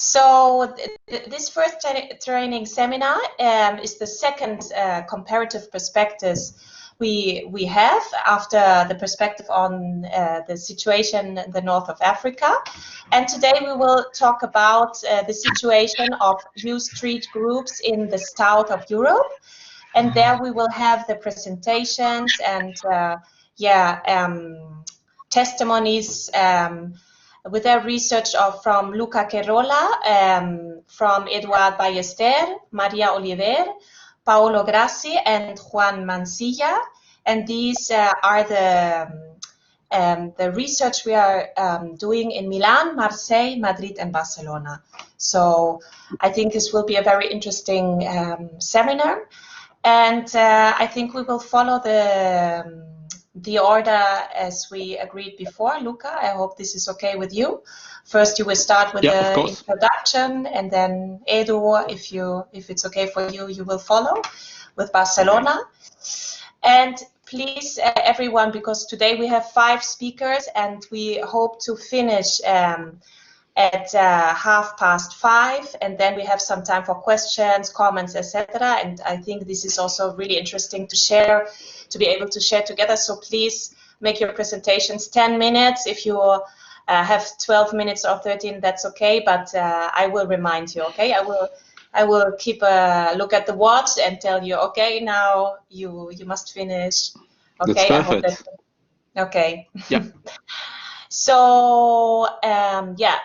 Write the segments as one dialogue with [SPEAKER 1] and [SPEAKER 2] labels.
[SPEAKER 1] So this first training seminar is the second comparative perspectives we have after the perspective on the situation in the north of Africa. And today we will talk about the situation of youth street groups in the south of Europe. And there we will have the presentations and testimonies with their research from Luca Queirolo, from Eduard Ballesté, María Oliver, Paolo Grassi, and Juan Mansilla. And these are the research we are doing in Milan, Marseille, Madrid, and Barcelona. So I think this will be a very interesting seminar. And I think we will follow the order as we agreed before. Luca, I hope this is okay with you. First, you will start with the introduction, and then Edu, if it's okay for you, you will follow with Barcelona. And please, everyone, because today we have 5 speakers, and we hope to finish at 5:30, and then we have some time for questions, comments, etc. And I think this is also really interesting to share, to be able to share together. So please make your presentations 10 minutes. If you have 12 minutes or 13, that's okay, but I will remind you, okay? I will keep a look at the watch and tell you, okay, now you must finish. Okay,
[SPEAKER 2] that's perfect.
[SPEAKER 1] I hope that, okay.
[SPEAKER 2] Yeah.
[SPEAKER 1] So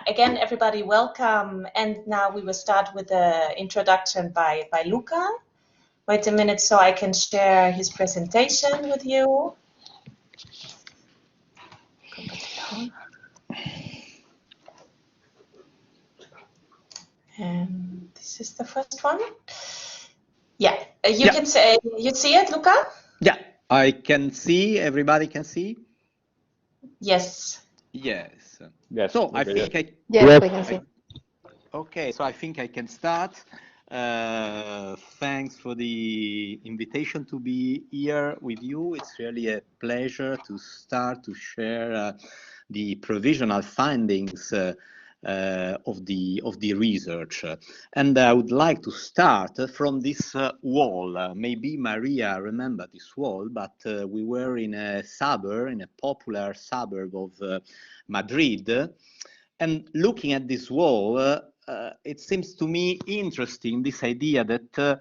[SPEAKER 1] again, everybody, welcome. And now we will start with the introduction by Luca. Wait a minute so I can share his presentation with you. And this is the first one. Yeah, you can say, you see it, Luca?
[SPEAKER 2] Yeah, I can see, everybody can see?
[SPEAKER 1] Yes.
[SPEAKER 2] Yes. So I think we
[SPEAKER 3] can see.
[SPEAKER 2] Okay, so I think I can start. Thanks for the invitation to be here with you. It's really a pleasure to start to share the provisional findings of the research. And I would like to start from this wall. Maybe Maria remember this wall, but we were in a suburb, in a popular suburb of Madrid. And looking at this wall, it seems to me interesting, this idea that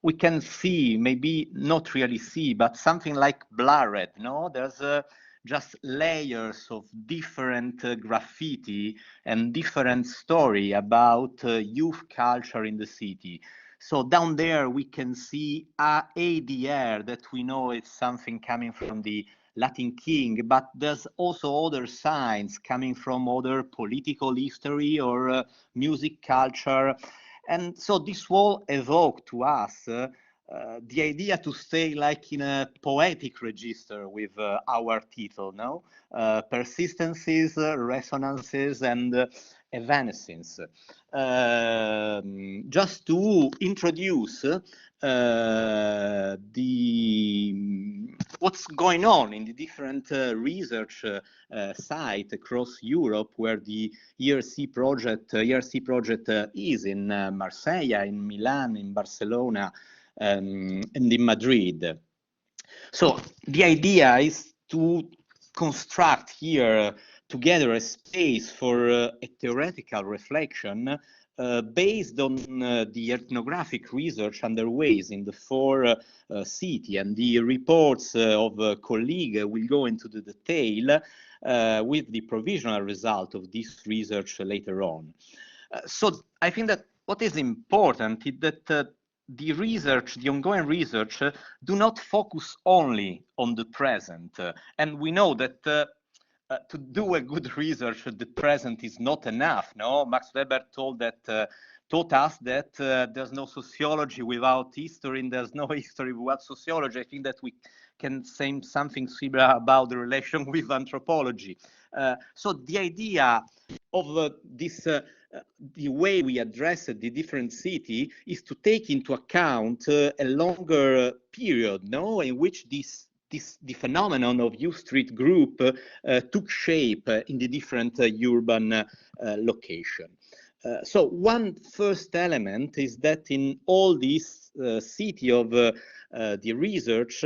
[SPEAKER 2] we can see, maybe not really see, but something like blurred, no? There's just layers of different graffiti and different story about youth culture in the city. So down there we can see ADR, that we know is something coming from the Latin King, but there's also other signs coming from other political history or music culture. And so this wall evoked to us the idea to stay like in a poetic register with our title, no? Persistences, resonances, and evanescence. Just to introduce what's going on in the different research sites across Europe, where the ERC project is in Marseille, in Milan, in Barcelona, and in Madrid. So the idea is to construct here together a space for a theoretical reflection based on the ethnographic research underway in the 4 cities, and the reports of a colleague will go into the detail with the provisional result of this research later on. So I think that what is important is that the research, the ongoing research, do not focus only on the present. And we know that to do a good research, the present is not enough. No, Max Weber taught us that there's no sociology without history, and there's no history without sociology. I think that we can say something similar about the relation with anthropology. So the idea of the way we address the different city is to take into account a longer period, no, in which the phenomenon of youth street group took shape in the different urban location. So one first element is that in all this city of the research,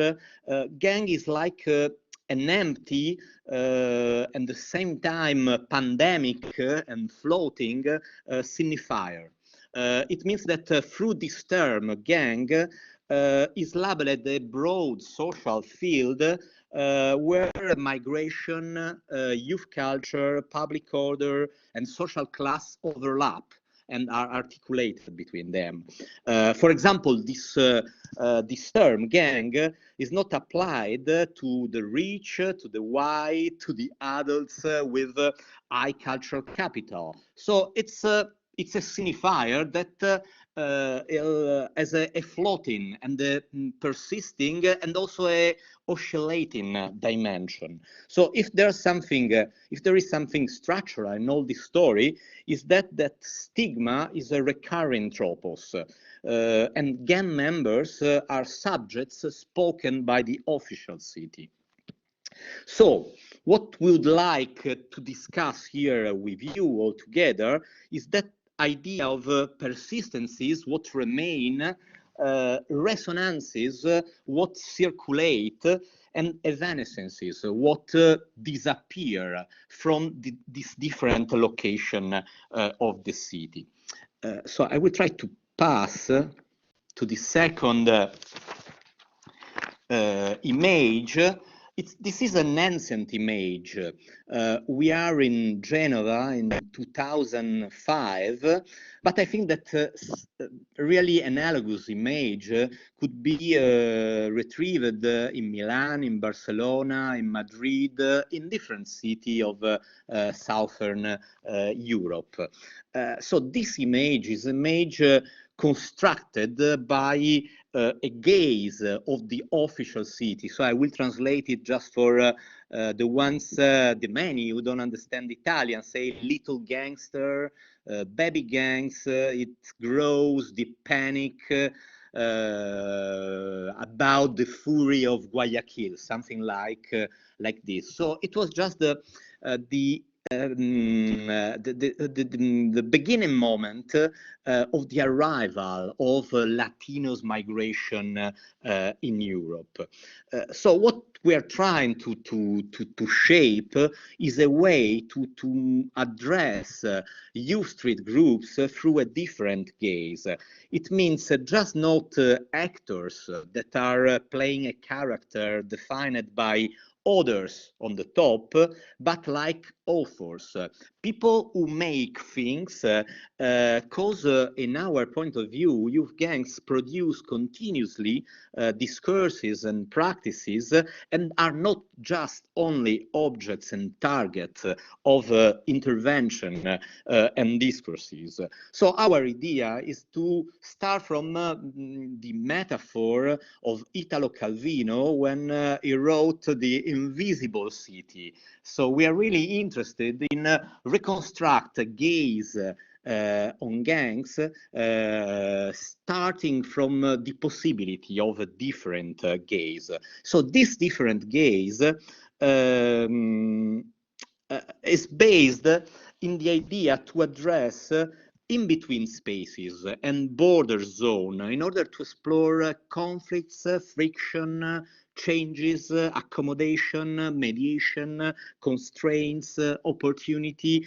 [SPEAKER 2] gang is like an empty and the same time pandemic and floating signifier. It means that through this term, gang is labeled a broad social field where migration, youth culture, public order, and social class overlap and are articulated between them. For example, this term, gang, is not applied to the rich, to the white, to the adults with high cultural capital. So it's a signifier that as a floating and a persisting and also a oscillating dimension. So if there is something structural in all this story, is that stigma is a recurring tropos, and gang members are subjects spoken by the official city. So what we would like to discuss here with you all together is that idea of persistencies, what remain, resonances, what circulate, and evanescences, what disappear from this different location of the city. So I will try to pass to the second image. This is an ancient image. We are in Genova in 2005, but I think that really analogous image could be retrieved in Milan, in Barcelona, in Madrid, in different cities of southern Europe. So this image is an image constructed by a gaze of the official city. So I will translate it just for the ones, the many who don't understand Italian, say little gangster, baby gangs, it grows, the panic about the fury of Guayaquil, something like this. So it was just the beginning moment of the arrival of Latinos migration in Europe. So what we are trying to shape is a way to address youth street groups through a different gaze. It means just not actors that are playing a character defined by others on the top, but like authors, people who make things, cause in our point of view, youth gangs produce continuously discourses and practices and are not just only objects and targets of intervention and discourses. So our idea is to start from the metaphor of Italo Calvino when he wrote The Invisible City. So we are really interested in reconstruct a gaze on gangs, starting from the possibility of a different gaze. So this different gaze is based in the idea to address in-between spaces and border zone in order to explore conflicts, friction, changes, accommodation, mediation, constraints, opportunity,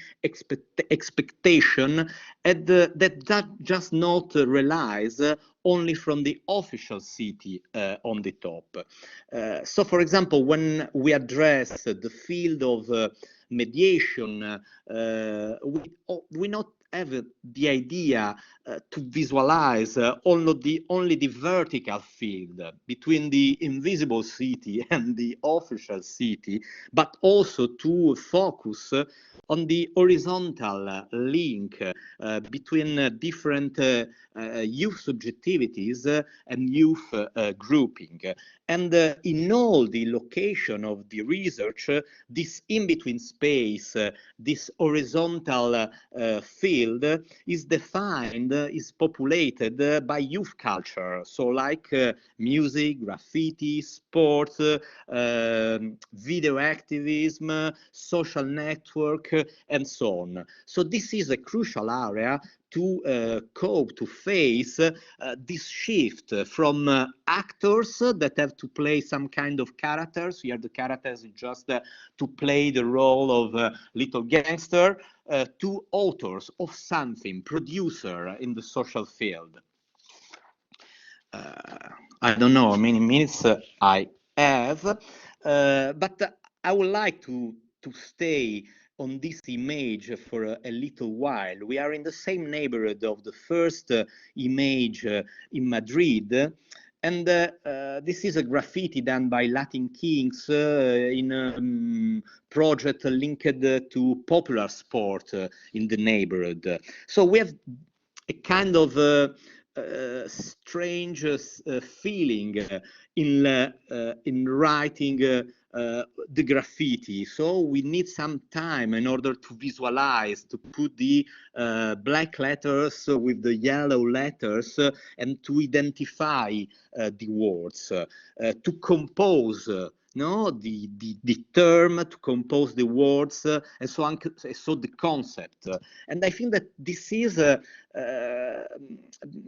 [SPEAKER 2] expectation, and that just not relies only from the official city on the top. So, for example, when we address the field of mediation, we not have the idea to visualize only the vertical field between the invisible city and the official city, but also to focus on the horizontal link between different youth subjectivities and youth grouping. And in all the location of the research, this in-between space, this horizontal field is defined, is populated by youth culture. So like music, graffiti, sports, video activism, social network, and so on. So this is a crucial area to cope, to face this shift from actors that have to play some kind of characters. Here the characters just to play the role of little gangster, to authors of something, producer in the social field. I don't know how many minutes I have, but I would like to stay on this image for a little while. We are in the same neighborhood of the first image in Madrid, and this is a graffiti done by Latin Kings in a project linked to popular sport in the neighborhood. So we have a kind of strange feeling in writing the graffiti. So we need some time in order to visualize, to put the black letters with the yellow letters and to identify the words, to compose the term, to compose the words, and so on, so the concept. And I think that this is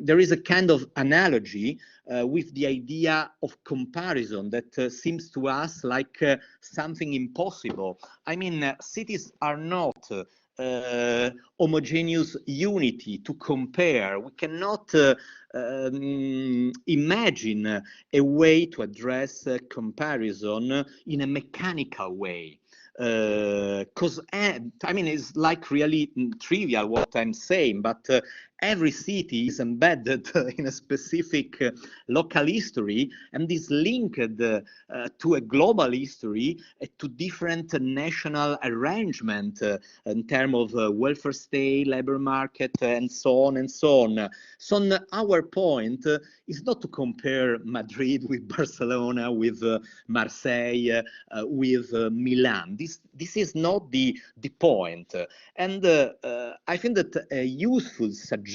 [SPEAKER 2] there is a kind of analogy with the idea of comparison that seems to us like something impossible. I mean, cities are not homogeneous unity to compare. We cannot imagine a way to address comparison in a mechanical way. Because I mean, it's like really trivial what I'm saying, but every city is embedded in a specific local history and is linked to a global history, to different national arrangement in terms of welfare state, labor market, and so on and so on. So our point is not to compare Madrid with Barcelona, with Marseille, with Milan. This is not the point. And I think that a useful suggestion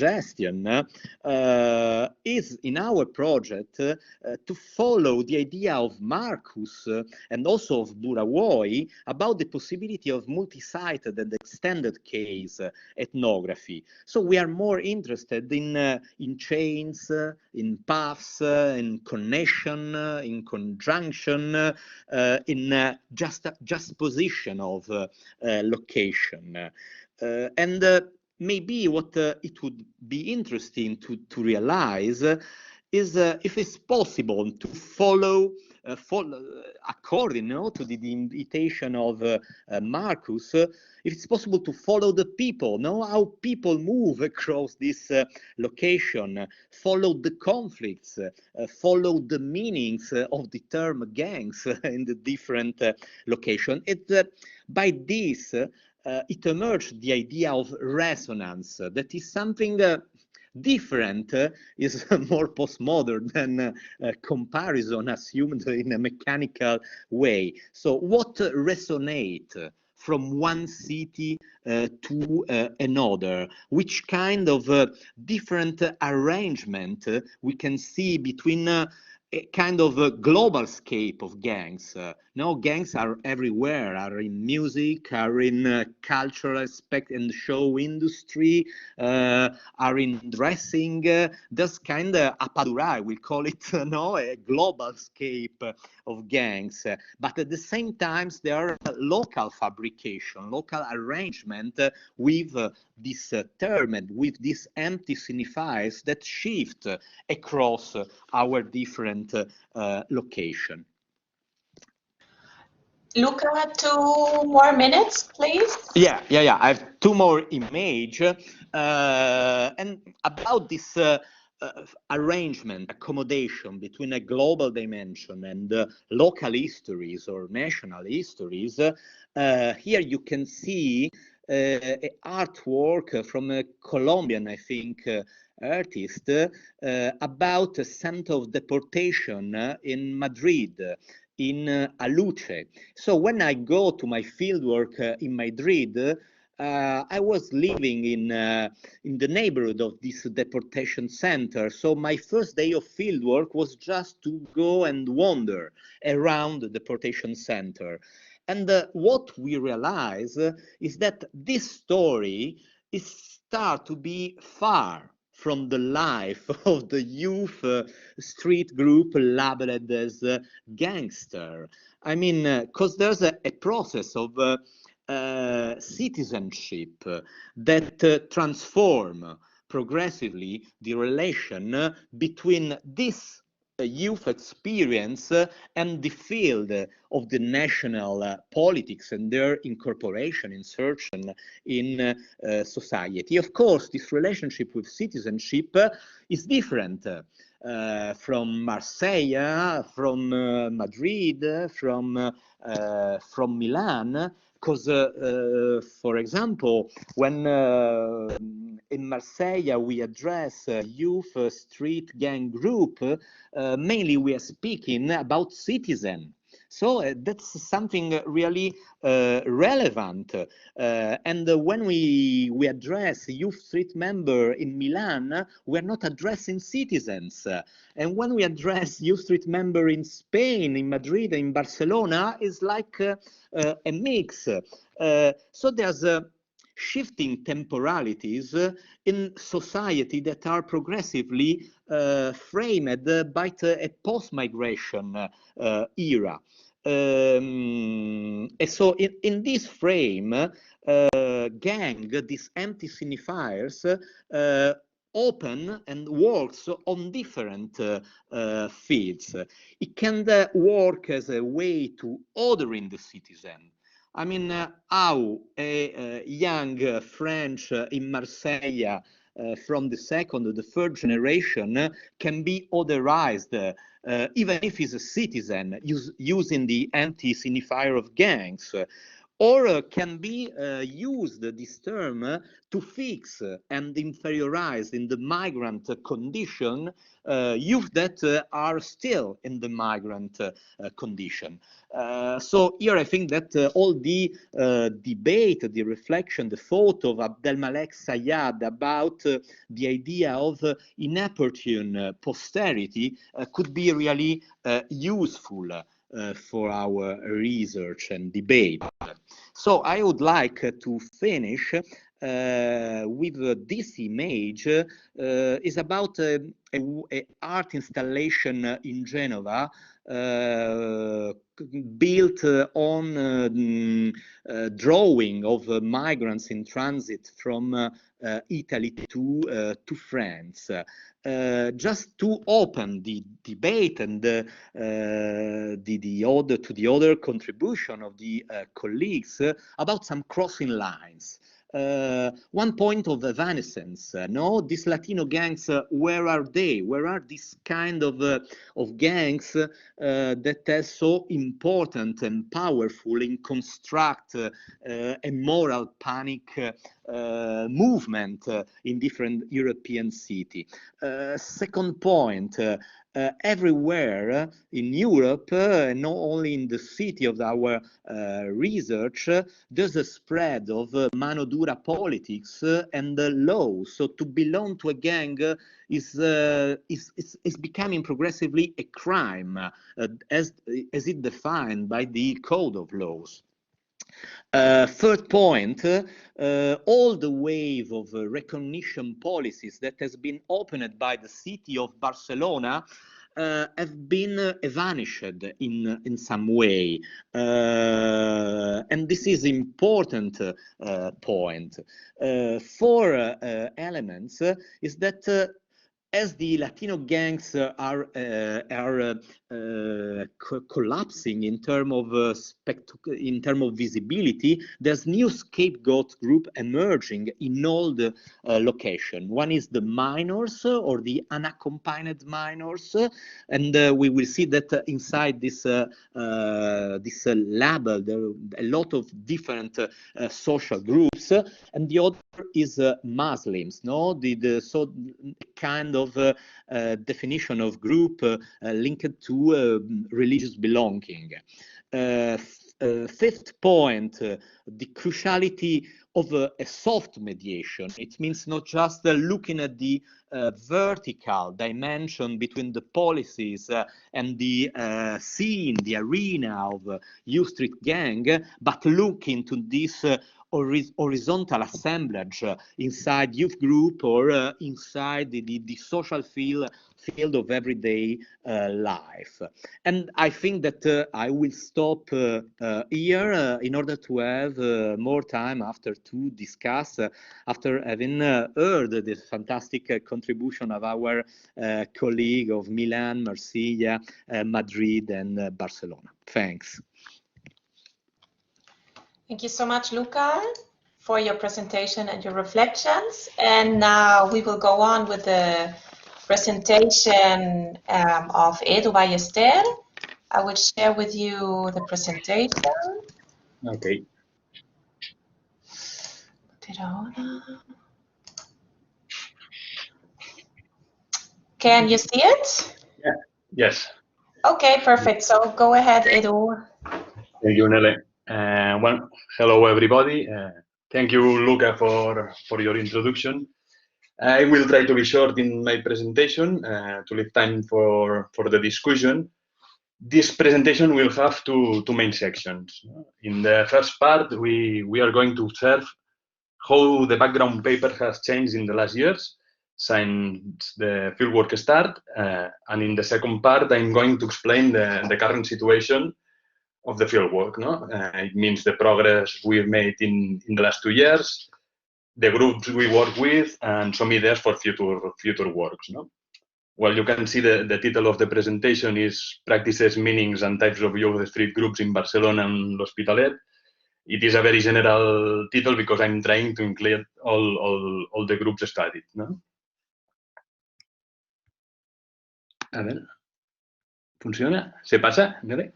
[SPEAKER 2] is in our project to follow the idea of Marcus and also of Burawoy about the possibility of multi-sited and extended case ethnography. So we are more interested in chains, in paths, in connection, in conjunction, in just position of location. And maybe what it would be interesting to realize is if it's possible to follow according to the invitation of Marcus, if it's possible to follow the people, how people move across this location, follow the conflicts, follow the meanings of the term gangs in the different locations. By this, it emerged the idea of resonance, that is something different, is more postmodern than comparison assumed in a mechanical way. So what resonate from one city to another? Which kind of different arrangement we can see between a kind of a global scape of gangs? Gangs are everywhere, are in music, are in cultural aspect and show industry, are in dressing. That's kind of Appadurai, we call it, a global scape of gangs. But at the same time, there are local fabrication, local arrangement with this term and with these empty signifiers that shift across our different location.
[SPEAKER 1] Luca, 2 more minutes, please.
[SPEAKER 2] Yeah. I have 2 more images. And about this arrangement, accommodation between a global dimension and local histories or national histories, here you can see artwork from a Colombian, I think, artist about a center of deportation in Madrid, in Aluche. So when I go to my fieldwork in Madrid, I was living in the neighborhood of this deportation center. So my first day of fieldwork was just to go and wander around the deportation center. And what we realize is that this story is start to be far from the life of the youth street group labeled as gangster. I mean, because there's a process of citizenship that transform progressively the relation between this youth experience and the field of the national politics and their incorporation, insertion in society. Of course, this relationship with citizenship is different from Marseille, from Madrid, from Milan, because, for example, when in Marseille we address youth street gang group, mainly we are speaking about citizen. So that's something really relevant. And when we address youth street member in Milan, we're not addressing citizens. And when we address youth street member in Spain, in Madrid, in Barcelona, it's like a mix. So there's shifting temporalities in society that are progressively framed by a post-migration era. And so in this frame, gang, these empty signifiers, open and works on different fields. It can work as a way to ordering the citizen. I mean, how a young French in Marseille from the second or the third generation can be otherized, even if he's a citizen, using the anti-signifier of gangs. Or can be used, this term, to fix and inferiorize in the migrant condition youth that are still in the migrant condition. So here I think that all the debate, the reflection, the thought of Abdelmalek Sayad about the idea of inopportune posterity could be really useful for our research and debate. So I would like to finish with this image. Is about an art installation in Genova built on drawing of migrants in transit from Italy to France. Just to open the debate and the other contribution of the colleagues about some crossing lines. One point of evanescence, no? These Latino gangs, where are they? Where are these kind of gangs that are so important and powerful in construct a moral panic movement in different European cities? Second point, everywhere in Europe, not only in the city of our research, there's a spread of mano dura politics and law. So to belong to a gang is becoming progressively a crime, as it defined by the code of laws. Third point, all the wave of recognition policies that has been opened by the city of Barcelona have been vanished in some way, and this is important point. Four elements is that as the Latino gangs are collapsing in terms of visibility, there's new scapegoat group emerging in all the locations. One is the minors or the unaccompanied minors, and we will see that inside this label there are a lot of different social groups, and the other is Muslims, no? So kind of definition of group linked to religious belonging. Fifth point, the cruciality of a soft mediation. It means not just looking at the vertical dimension between the policies and the scene, the arena of youth street gang, but look into this horizontal assemblage inside youth group or inside the social field of everyday life. And I think that I will stop here in order to have more time after to discuss, after having heard the fantastic contribution of our colleague of Milan, Marseille, Madrid, and Barcelona. Thanks.
[SPEAKER 1] Thank you so much, Luca, for your presentation and your reflections. And now we will go on with the presentation of Eduard Ballesté. I will share with you the presentation.
[SPEAKER 3] Okay.
[SPEAKER 1] Can you see it?
[SPEAKER 3] Yeah. Yes.
[SPEAKER 1] Okay, perfect. So go ahead, Edu.
[SPEAKER 3] Thank you, Nele. Well, hello, everybody. Thank you, Luca, for your introduction. I will try to be short in my presentation to leave time for the discussion. This presentation will have two main sections. In the first part, we are going to observe how the background paper has changed in the last years since the fieldwork start. And in the second part, I'm going to explain the current situation of the fieldwork. No? It means the progress we've made in the last 2 years, the groups we work with, and some ideas for future works. No? Well, you can see the title of the presentation is Practices, Meanings, and Types of Youth Street Groups in Barcelona and L'Hospitalet. It is a very general title because I'm trying to include all the groups studied. No? A ver, ¿funciona? ¿Se pasa? ¿Vale?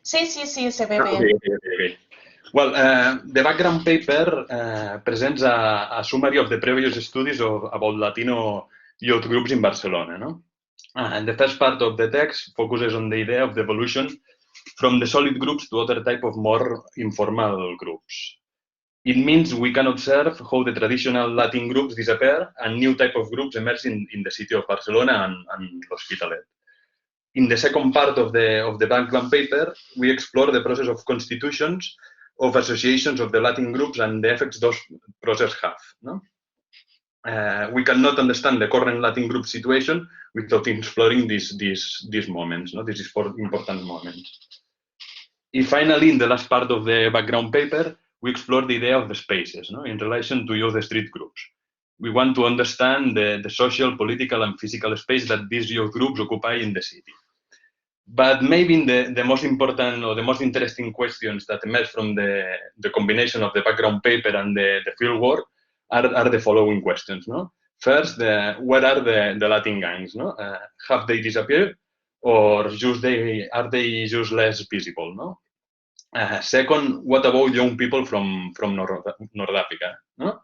[SPEAKER 1] Sí, se ve bien.
[SPEAKER 3] Okay. Well, the background paper presents a summary of the previous studies about Latino youth groups in Barcelona. No? And the first part of the text focuses on the idea of the evolution from the solid groups to other type of more informal groups. It means we can observe how the traditional Latin groups disappear and new type of groups emerge in the city of Barcelona and L'Hospitalet. In the second part of the background paper, we explore the process of constitutions of associations of the Latin groups and the effects those processes have. No? We cannot understand the current Latin group situation without exploring these moments, no? These important moments. And finally, in the last part of the background paper, we explore the idea of the spaces, no? In relation to youth street groups. We want to understand the social, political, and physical space that these youth groups occupy in the city. But maybe the most important or the most interesting questions that emerge from the combination of the background paper and the field work are the following questions. No? First, where are the Latin gangs? No? Have they disappeared, or are they just less visible? No? Second, what about young people from North Africa? No?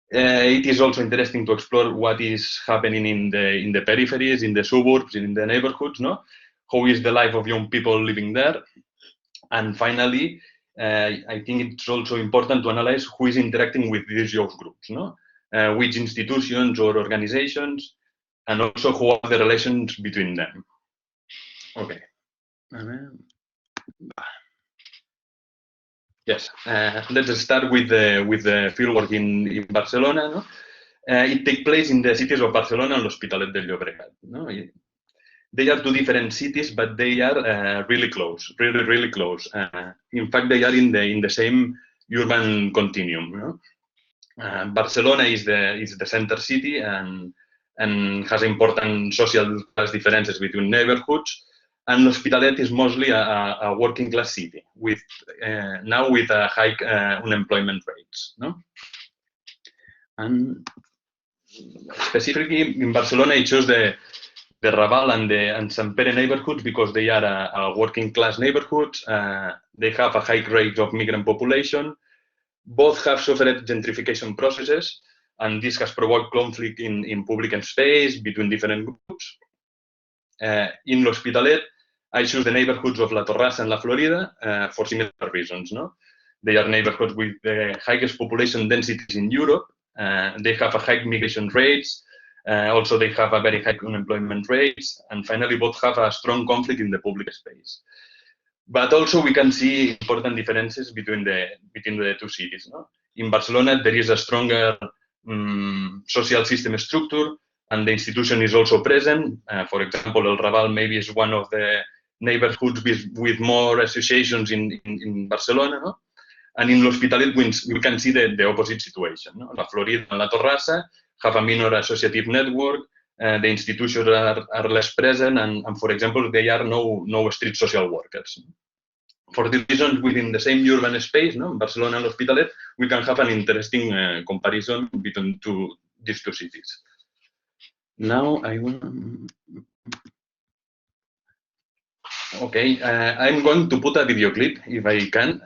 [SPEAKER 3] It is also interesting to explore what is happening in the peripheries, in the suburbs, in the neighborhoods. No? How is the life of young people living there? And finally, I think it's also important to analyze who is interacting with these youth groups, no? Which institutions or organizations, and also who are the relations between them. Okay. Yes, let's start with the fieldwork in Barcelona. No? It takes place in the cities of Barcelona and L'Hospitalet del Llobregat. No? They are two different cities, but they are really close, really close. In fact, they are in the same urban continuum. You know? Barcelona is the center city, and and has important social class differences between neighborhoods. And L'Hospitalet is mostly a working class city, with now with a high unemployment rates. No? And specifically in Barcelona, I chose the Raval and Sant Pere neighborhoods because they are a working class neighborhoods. They have a high rate of migrant population. Both have suffered gentrification processes, and this has provoked conflict in public space between different groups. In L'Hospitalet, I choose the neighborhoods of La Torrassa and La Florida for similar reasons. No? They are neighborhoods with the highest population densities in Europe. They have a high migration rates. Also, they have a very high unemployment rates. And finally, both have a strong conflict in the public space. But also, we can see important differences between the two cities. No? In Barcelona, there is a stronger social system structure, and the institution is also present. For example, El Raval maybe is one of the neighborhoods with more associations in Barcelona. No? And in L'Hospitalet, we can see the opposite situation. No? La Florida and La Torrassa have a minor associative network. The institutions are less present, and for example, there are no street social workers. For these reasons, within the same urban space, no, Barcelona and L'Hospitalet, we can have an interesting comparison between these two cities. Now I will. Okay, I'm going to put a video clip if I can,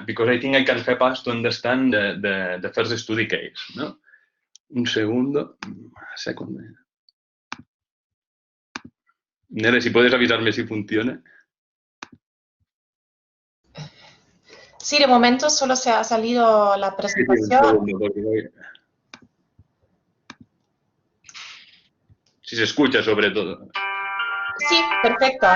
[SPEAKER 3] because I think I can help us to understand the first study case. No? Un segundo. Second. Nere, si puedes avisarme si funciona.
[SPEAKER 1] Sí, de momento solo se ha salido la presentación.
[SPEAKER 3] Si se escucha sobre todo.
[SPEAKER 1] Sí, perfecto.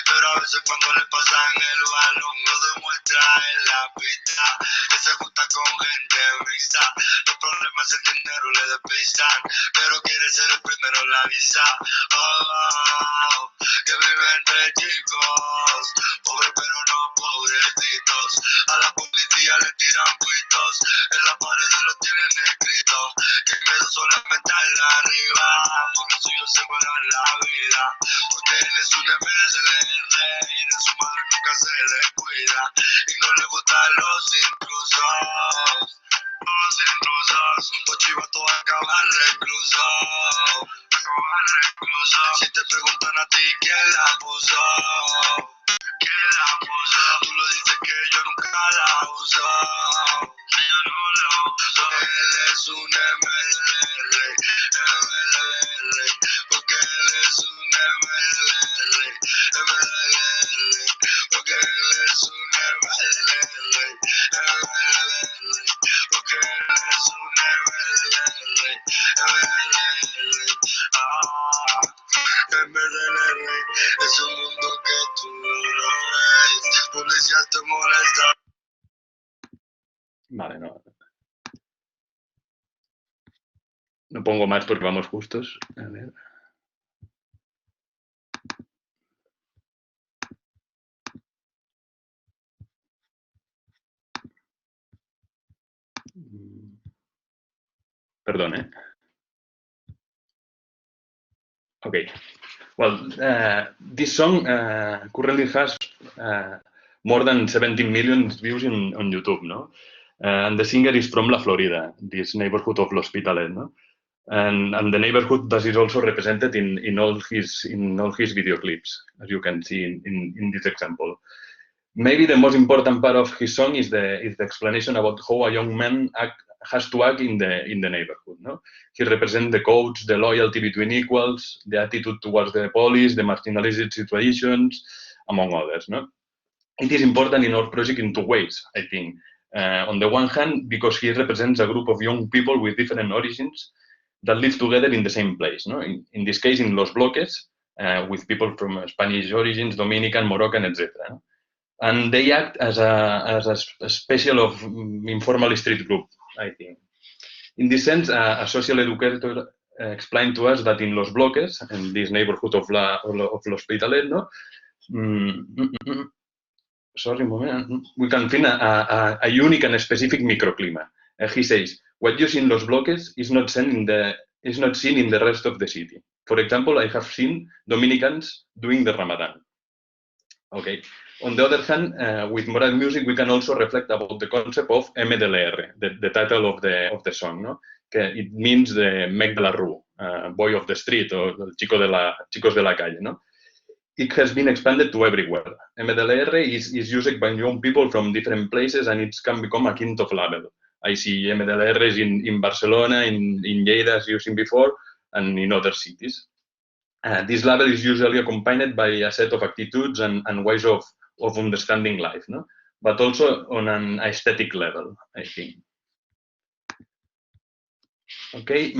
[SPEAKER 4] Pero a veces cuando le pasan el balón lo demuestra en la pista, que se junta con gente mixta, los problemas el dinero le despistan, pero quiere ser el primero en la visa. Oh, que vive entre chicos, pobre pero no pobrecitos, a la policía le tiran puestos, en la pared los tienen escritos, que el miedo solamente la arriba, por lo suyo se juegan la vida, porque él es un MSLR y de su madre nunca se descuida, y no le gustan los intrusos, los chivatos acaban reclusos, si te preguntan a ti quién la puso, tú lo dices que yo nunca la uso, yo no la uso, él es un MLR, porque él es un MLR, porque él es un MLR, porque él es un MLR, es un mundo que tú no ves, policía te molesta.
[SPEAKER 3] Vale, no pongo más porque vamos justos. A ver. Perdón, ¿eh? Okay. Well, this song currently has more than 17 million views on YouTube, no? And the singer is from La Florida, this neighborhood of L'Hospitalet, no? And the neighborhood that is also represented in all his video clips, as you can see in this example. Maybe the most important part of his song is the explanation about how a young man has to act in the neighborhood. No? He represents the codes, the loyalty between equals, the attitude towards the police, the marginalized situations, among others. No? It is important in our project in two ways, I think. On the one hand, because he represents a group of young people with different origins that live together in the same place. No? In this case, in Los Bloques, with people from Spanish origins, Dominican, Moroccan, etc. No? And they act as a special of informal street group, I think. In this sense, a social educator explained to us that in Los Bloques, in this neighborhood of L'Hospitalet, no? We can find a unique and specific microclimate. He says, what you see in Los Bloques is not seen in the rest of the city. For example, I have seen Dominicans doing the Ramadan. Okay. On the other hand, with Moral music, we can also reflect about the concept of MDLR, the title of the song. No? It means the mec de la rue, boy of the street, or chicos de la calle. No? It has been expanded to everywhere. MDLR is used by young people from different places, and it can become a kind of label. I see MDLRs in Barcelona, in Lleida, as you've seen before, and in other cities. This label is usually accompanied by a set of attitudes and ways of understanding life, no? But also on an aesthetic level, I think. Okay,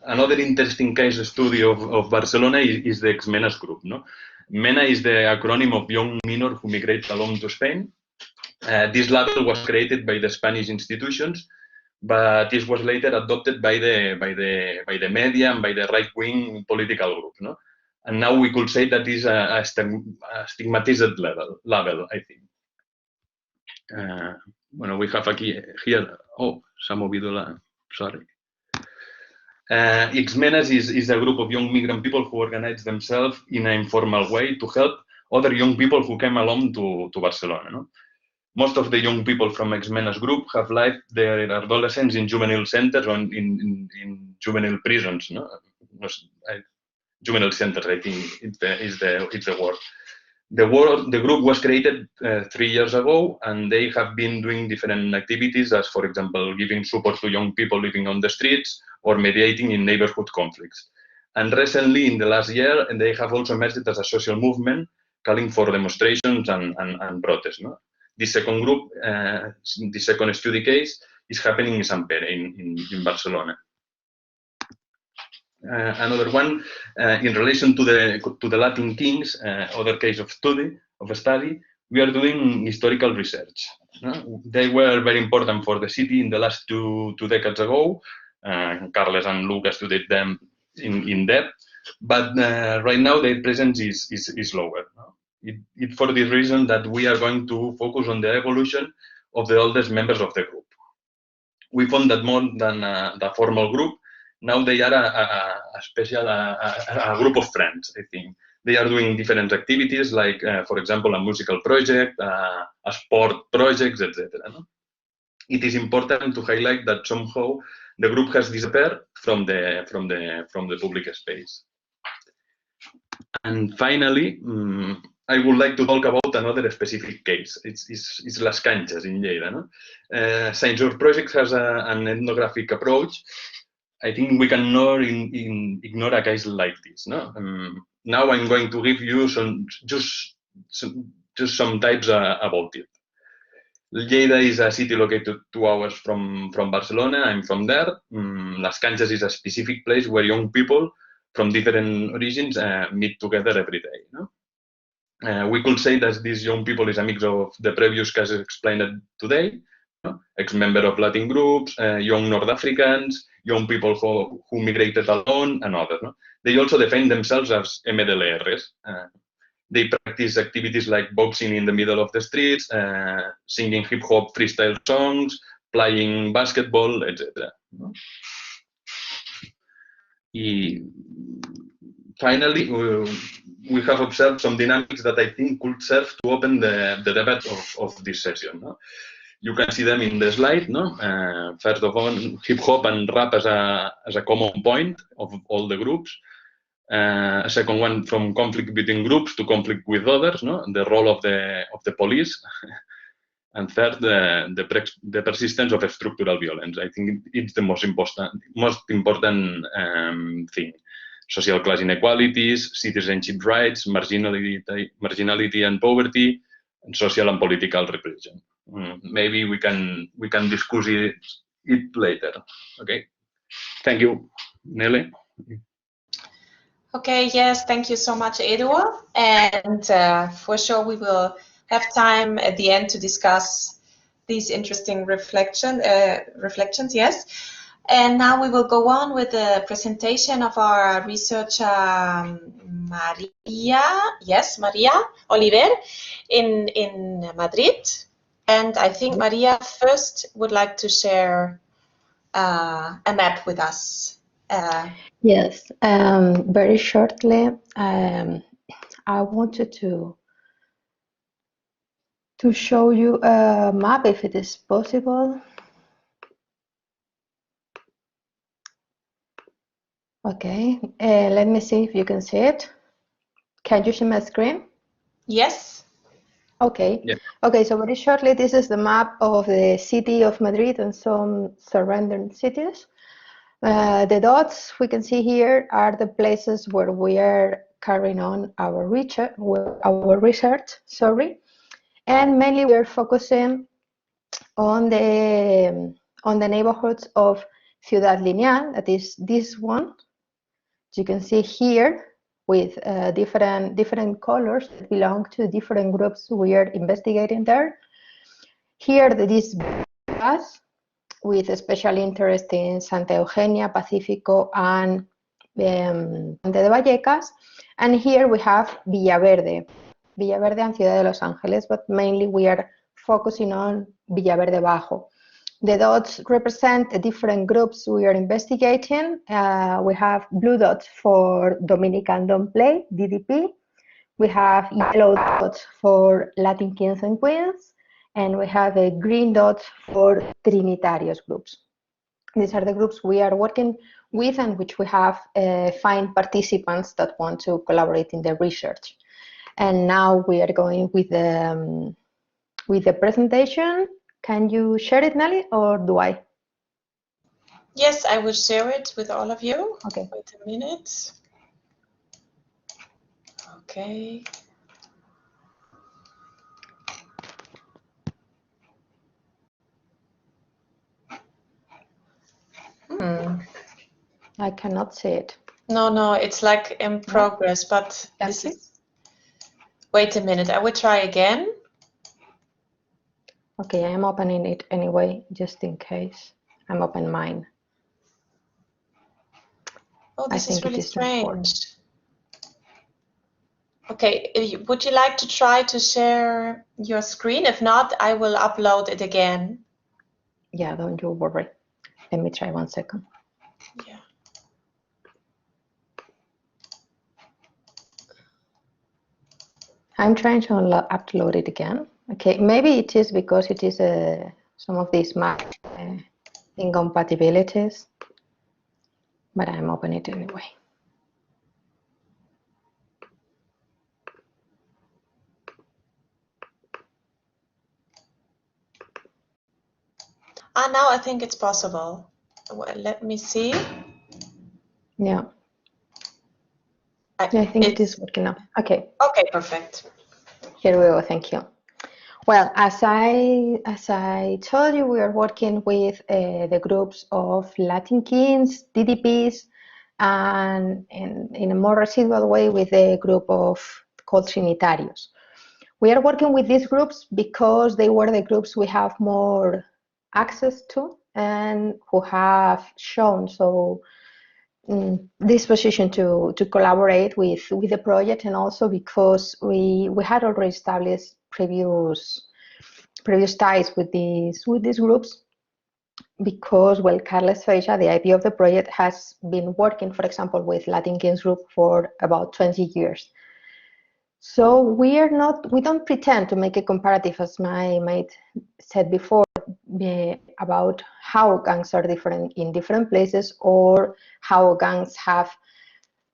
[SPEAKER 3] another interesting case study of Barcelona is the ex-MENAs group. No? MENA is the acronym of Young Minor who migrate alone to Spain. This label was created by the Spanish institutions, but this was later adopted by the media and by the right-wing political group. No? And now we could say that is a stigmatized label, I think. Bueno, we have here. Oh, se ha movido la. Sorry. Ex-MENAs is a group of young migrant people who organize themselves in an informal way to help other young people who came along to Barcelona. No? Most of the young people from ex-MENAs group have lived their adolescence in juvenile centers or in juvenile prisons. No? Juvenile centers, I think, is the word. The group was created 3 years ago, and they have been doing different activities, as for example, giving support to young people living on the streets or mediating in neighborhood conflicts. And recently, in the last year, they have also emerged as a social movement, calling for demonstrations and protests. No? The second group, the second study case, is happening in Sant Pere, in Barcelona. Another one, in relation to the Latin Kings, other case of study, we are doing historical research. They were very important for the city in the last two decades ago. Carles and Luca studied them in depth, but right now their presence is lower. It's for this reason that we are going to focus on the evolution of the oldest members of the group. We found that more than the formal group, now they are a group of friends, I think. They are doing different activities, like, for example, a musical project, a sport projects, etc. No? It is important to highlight that somehow the group has disappeared from the public space. And finally, I would like to talk about another specific case. It's Las Canchas in Lleida. No? Since our project has an ethnographic approach, I think we cannot ignore a case like this. No? Now I'm going to give you just some types about it. Lleida is a city located 2 hours from Barcelona. I'm from there. Las Canchas is a specific place where young people from different origins meet together every day. No? We could say that this young people is a mix of the previous cases explained today, no? Ex-member of Latin groups, young North Africans, young people who migrated alone, and others. No? They also define themselves as MDLRs. They practice activities like boxing in the middle of the streets, singing hip-hop freestyle songs, playing basketball, etc. No? Finally, we have observed some dynamics that I think could serve to open the debate of this session. No? You can see them in the slide. No? First of all, hip-hop and rap as a common point of all the groups. A second one, from conflict between groups to conflict with others, no? The role of the police. And third, the persistence of structural violence. I think it's the most important thing. social class inequalities, citizenship rights, marginality and poverty, and social and political repression. Maybe we can discuss it later. Okay. Thank you, Nele.
[SPEAKER 1] Okay, yes, thank you so much, Eduard. And for sure, we will have time at the end to discuss these interesting reflections, yes. And now we will go on with the presentation of our researcher, María Oliver in Madrid. And I think María first would like to share a map with us.
[SPEAKER 5] Yes, very shortly, I wanted to show you a map, if it is possible. Okay, let me see if you can see it. Can you see my screen?
[SPEAKER 1] Yes.
[SPEAKER 5] Okay.
[SPEAKER 3] Yeah.
[SPEAKER 5] Okay, so very shortly, this is the map of the city of Madrid and some surrounding cities. The dots we can see here are the places where we are carrying on our research, and mainly we are focusing on the neighborhoods of Ciudad Lineal, that is this one. You can see here with different colors that belong to different groups we are investigating there. Here, this bus with a special interest in Santa Eugenia, Pacífico, and de Vallecas. And here we have Villaverde and Ciudad de Los Ángeles, but mainly we are focusing on Villaverde Bajo. The dots represent the different groups we are investigating. We have blue dots for Dominican Don't Play, DDP. We have yellow dots for Latin Kings and Queens. And we have a green dot for Trinitarios groups. These are the groups we are working with and which we have find participants that want to collaborate in the research. And now we are going with the presentation. Can you share it, Nelly, or do I?
[SPEAKER 1] Yes, I will share it with all of you.
[SPEAKER 5] Okay.
[SPEAKER 1] Wait a minute. Okay.
[SPEAKER 5] I cannot see it.
[SPEAKER 1] No, it's like in progress, but this is... Wait a minute, I will try again.
[SPEAKER 5] Okay, I am opening it anyway, just in case. I'm open mine.
[SPEAKER 1] Oh, this is really strange. Okay, would you like to try to share your screen? If not, I will upload it again.
[SPEAKER 5] Yeah, don't you worry. Let me try 1 second.
[SPEAKER 1] Yeah.
[SPEAKER 5] I'm trying to upload it again. Okay, maybe it is because it is some of these map incompatibilities, but I'm opening it anyway.
[SPEAKER 1] Now I think it's possible. Well, let me see.
[SPEAKER 5] Yeah. I think it is working now. Okay.
[SPEAKER 1] Okay, perfect.
[SPEAKER 5] Here we go. Thank you. Well, as I told you, we are working with the groups of Latin Kings, DDPs, and in a more residual way with the group called Trinitarios. We are working with these groups because they were the groups we have more access to and who have shown disposition to collaborate with the project, and also because we had already established previous ties with these groups, because, well, Carles Feixa, the IP of the project, has been working, for example, with Latin Kings group for about 20 years. So we don't pretend to make a comparative, as my mate said before, about how gangs are different in different places, or how gangs have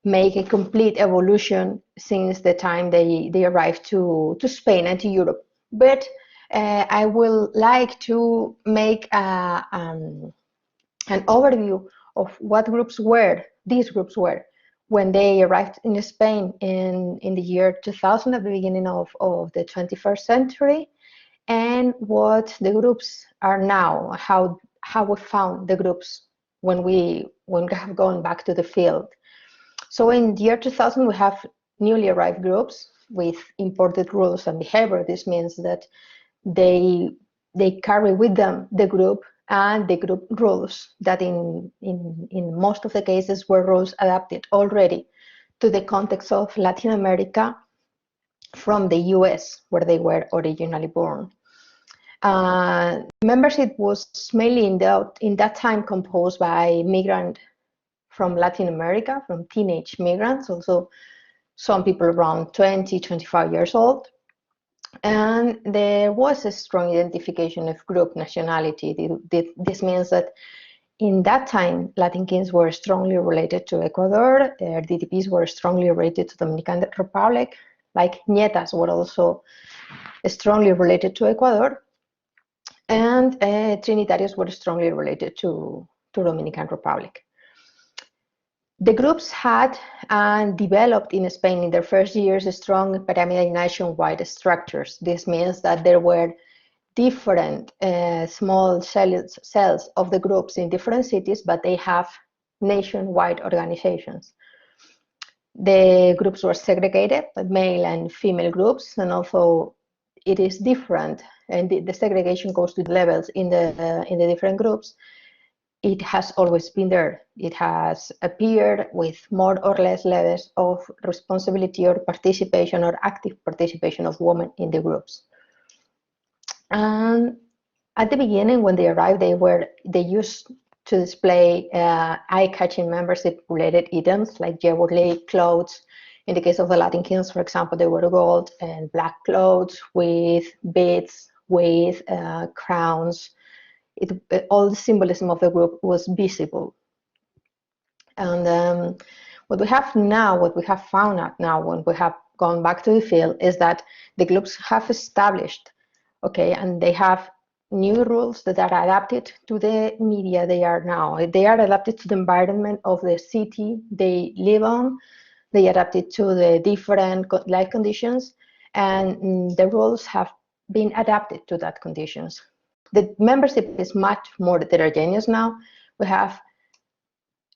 [SPEAKER 5] made a complete evolution since the time they arrived to Spain and to Europe. But I will like to make an overview of what these groups were when they arrived in Spain in the year 2000, at the beginning of the 21st century, and what the groups are now, how we found the groups when we have gone back to the field. So in the year 2000, we have newly arrived groups with imported rules and behavior. This means that they carry with them the group and the group rules that in most of the cases were rules adapted already to the context of Latin America from the US, where they were originally born. Membership was mainly in that time composed by migrants from Latin America, from teenage migrants, also some people around 20, 25 years old. And there was a strong identification of group nationality. This means that in that time, Latin kings were strongly related to Ecuador, their DDPs were strongly related to the Dominican Republic, like Nietas were also strongly related to Ecuador, and Trinitarios were strongly related to Dominican Republic. The groups had and developed in Spain in their first years strong pyramidal nationwide structures. This means that there were different small cells of the groups in different cities, but they have nationwide organizations. The groups were segregated, male and female groups, and also it is different, and the segregation goes to levels in the different groups. It has always been there. It has appeared with more or less levels of responsibility or participation or active participation of women in the groups. And at the beginning, when they arrived, they used to display eye-catching membership-related items like jewelry, clothes. In the case of the Latin kings, for example, they wore gold and black clothes with beads, with crowns. All the symbolism of the group was visible. And what we have now, what we have found out now when we have gone back to the field, is that the groups have established, okay, and they have new rules that are adapted to the media they are now. They are adapted to the environment of the city they live on. They adapted to the different life conditions, and the rules have been adapted to that conditions. The membership is much more heterogeneous now. We have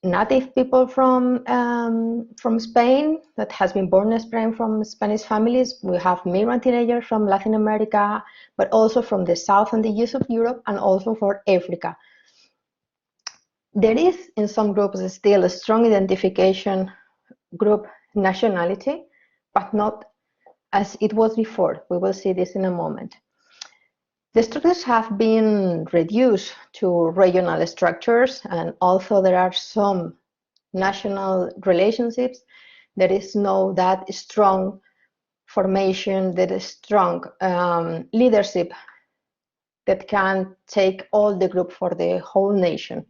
[SPEAKER 5] native people from Spain that has been born in Spain from Spanish families. We have migrant teenagers from Latin America, but also from the south and the east of Europe, and also from Africa. There is in some groups still a strong identification group nationality, but not as it was before. We will see this in a moment. The structures have been reduced to regional structures, and although there are some national relationships, there is no that strong formation, that is strong leadership that can take all the group for the whole nation.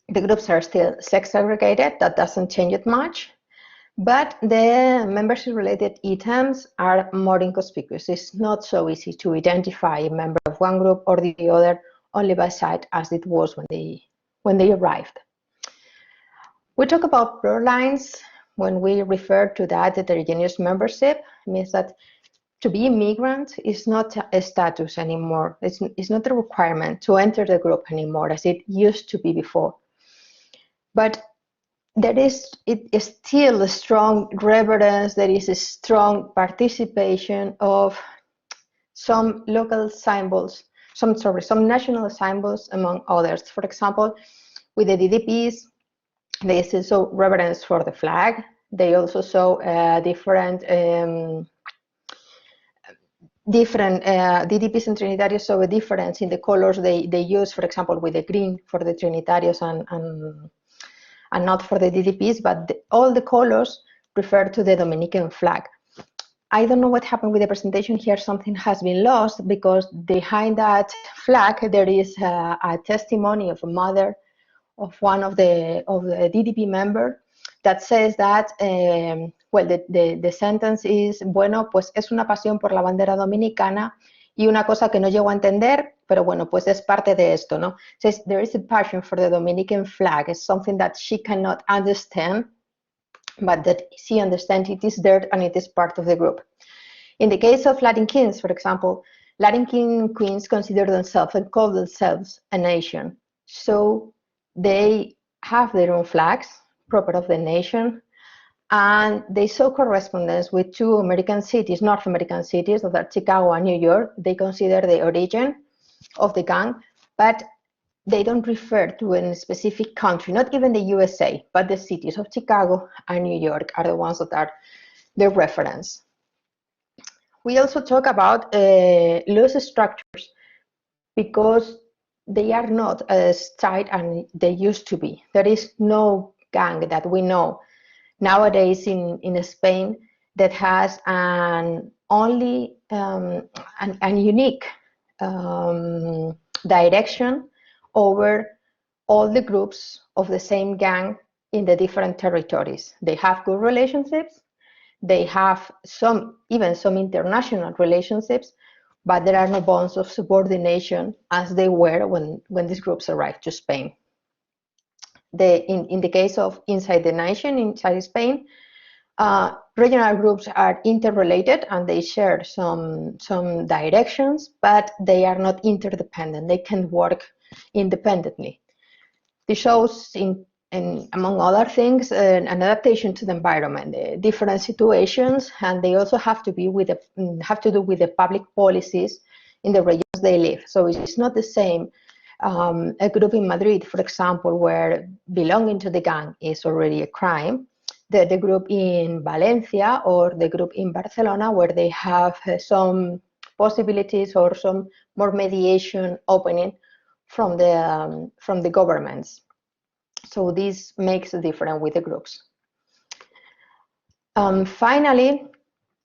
[SPEAKER 5] The groups are still sex segregated, that doesn't change it much. But the membership-related items are more inconspicuous. It's not so easy to identify a member of one group or the other only by sight as it was when they arrived. We talk about blur lines when we refer to that heterogeneous membership. It means that to be immigrant is not a status anymore. It's not a requirement to enter the group anymore as it used to be before. But it is still a strong reverence, there is a strong participation of some local symbols, some national symbols among others. For example, with the DDPs, they still show reverence for the flag. They also show different DDPs and Trinitarios show a difference in the colors they use, for example, with the green for the Trinitarios and not for the DDPs, but all the colors refer to the Dominican flag. I don't know what happened with the presentation here. Something has been lost, because behind that flag there is a testimony of a mother of one of the DDP member that says that, well, the sentence is, bueno, pues es una pasión por la bandera dominicana Y una cosa que no llego a entender, pero bueno, pues es parte de esto, ¿no? Says there is a passion for the Dominican flag. It's something that she cannot understand, but that she understands it is there and it is part of the group. In the case of Latin kings, for example, Latin king queens consider themselves and call themselves a nation. So they have their own flags, proper of the nation, and they saw correspondence with two American cities, North American cities, that are Chicago and New York. They consider the origin of the gang, but they don't refer to a specific country, not even the USA, but the cities of Chicago and New York are the ones that are the reference. We also talk about loose structures because they are not as tight as they used to be. There is no gang that we know nowadays in Spain that has an only an unique direction over all the groups of the same gang in the different territories. They have good relationships, they have even some international relationships, but there are no bonds of subordination as they were when these groups arrived to Spain. In the case of inside the nation, inside Spain, regional groups are interrelated and they share some directions, but they are not interdependent. They can work independently. This shows, among other things, an adaptation to the environment, different situations, and they also have to do with the public policies in the regions they live. So it's not the same. A group in Madrid, for example, where belonging to the gang is already a crime, the group in Valencia or the group in Barcelona, where they have some possibilities or some more mediation opening from the governments. So this makes a difference with the groups. Finally,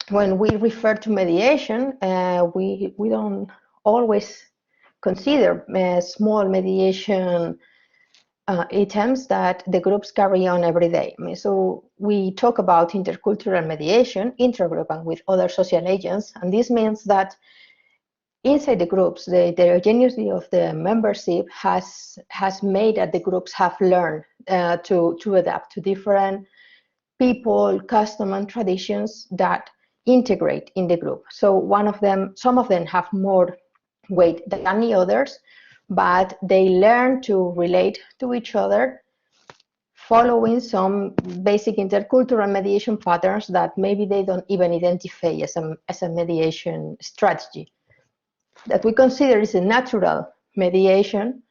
[SPEAKER 5] when we refer to mediation, we don't always consider small mediation items that the groups carry on every day. So we talk about intercultural mediation, intergroup, and with other social agents, and this means that inside the groups, the heterogeneity of the membership has made that the groups have learned to adapt to different people, customs, and traditions that integrate in the group. So some of them have more weight than the others, but they learn to relate to each other following some basic intercultural mediation patterns that maybe they don't even identify as a mediation strategy. That we consider is a natural mediation,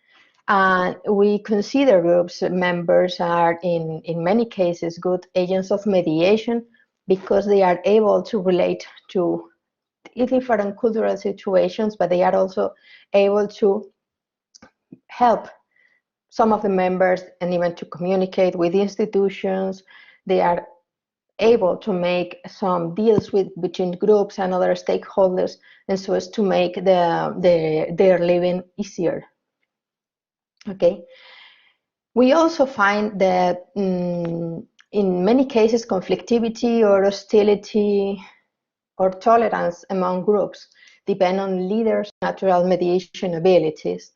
[SPEAKER 5] and we consider groups members are in many cases good agents of mediation because they are able to relate to different cultural situations, but they are also able to help some of the members and even to communicate with institutions. They are able to make some deals between groups and other stakeholders, and so as to make their living easier. Okay. We also find that in many cases conflictivity or hostility or tolerance among groups depend on leaders' natural mediation abilities.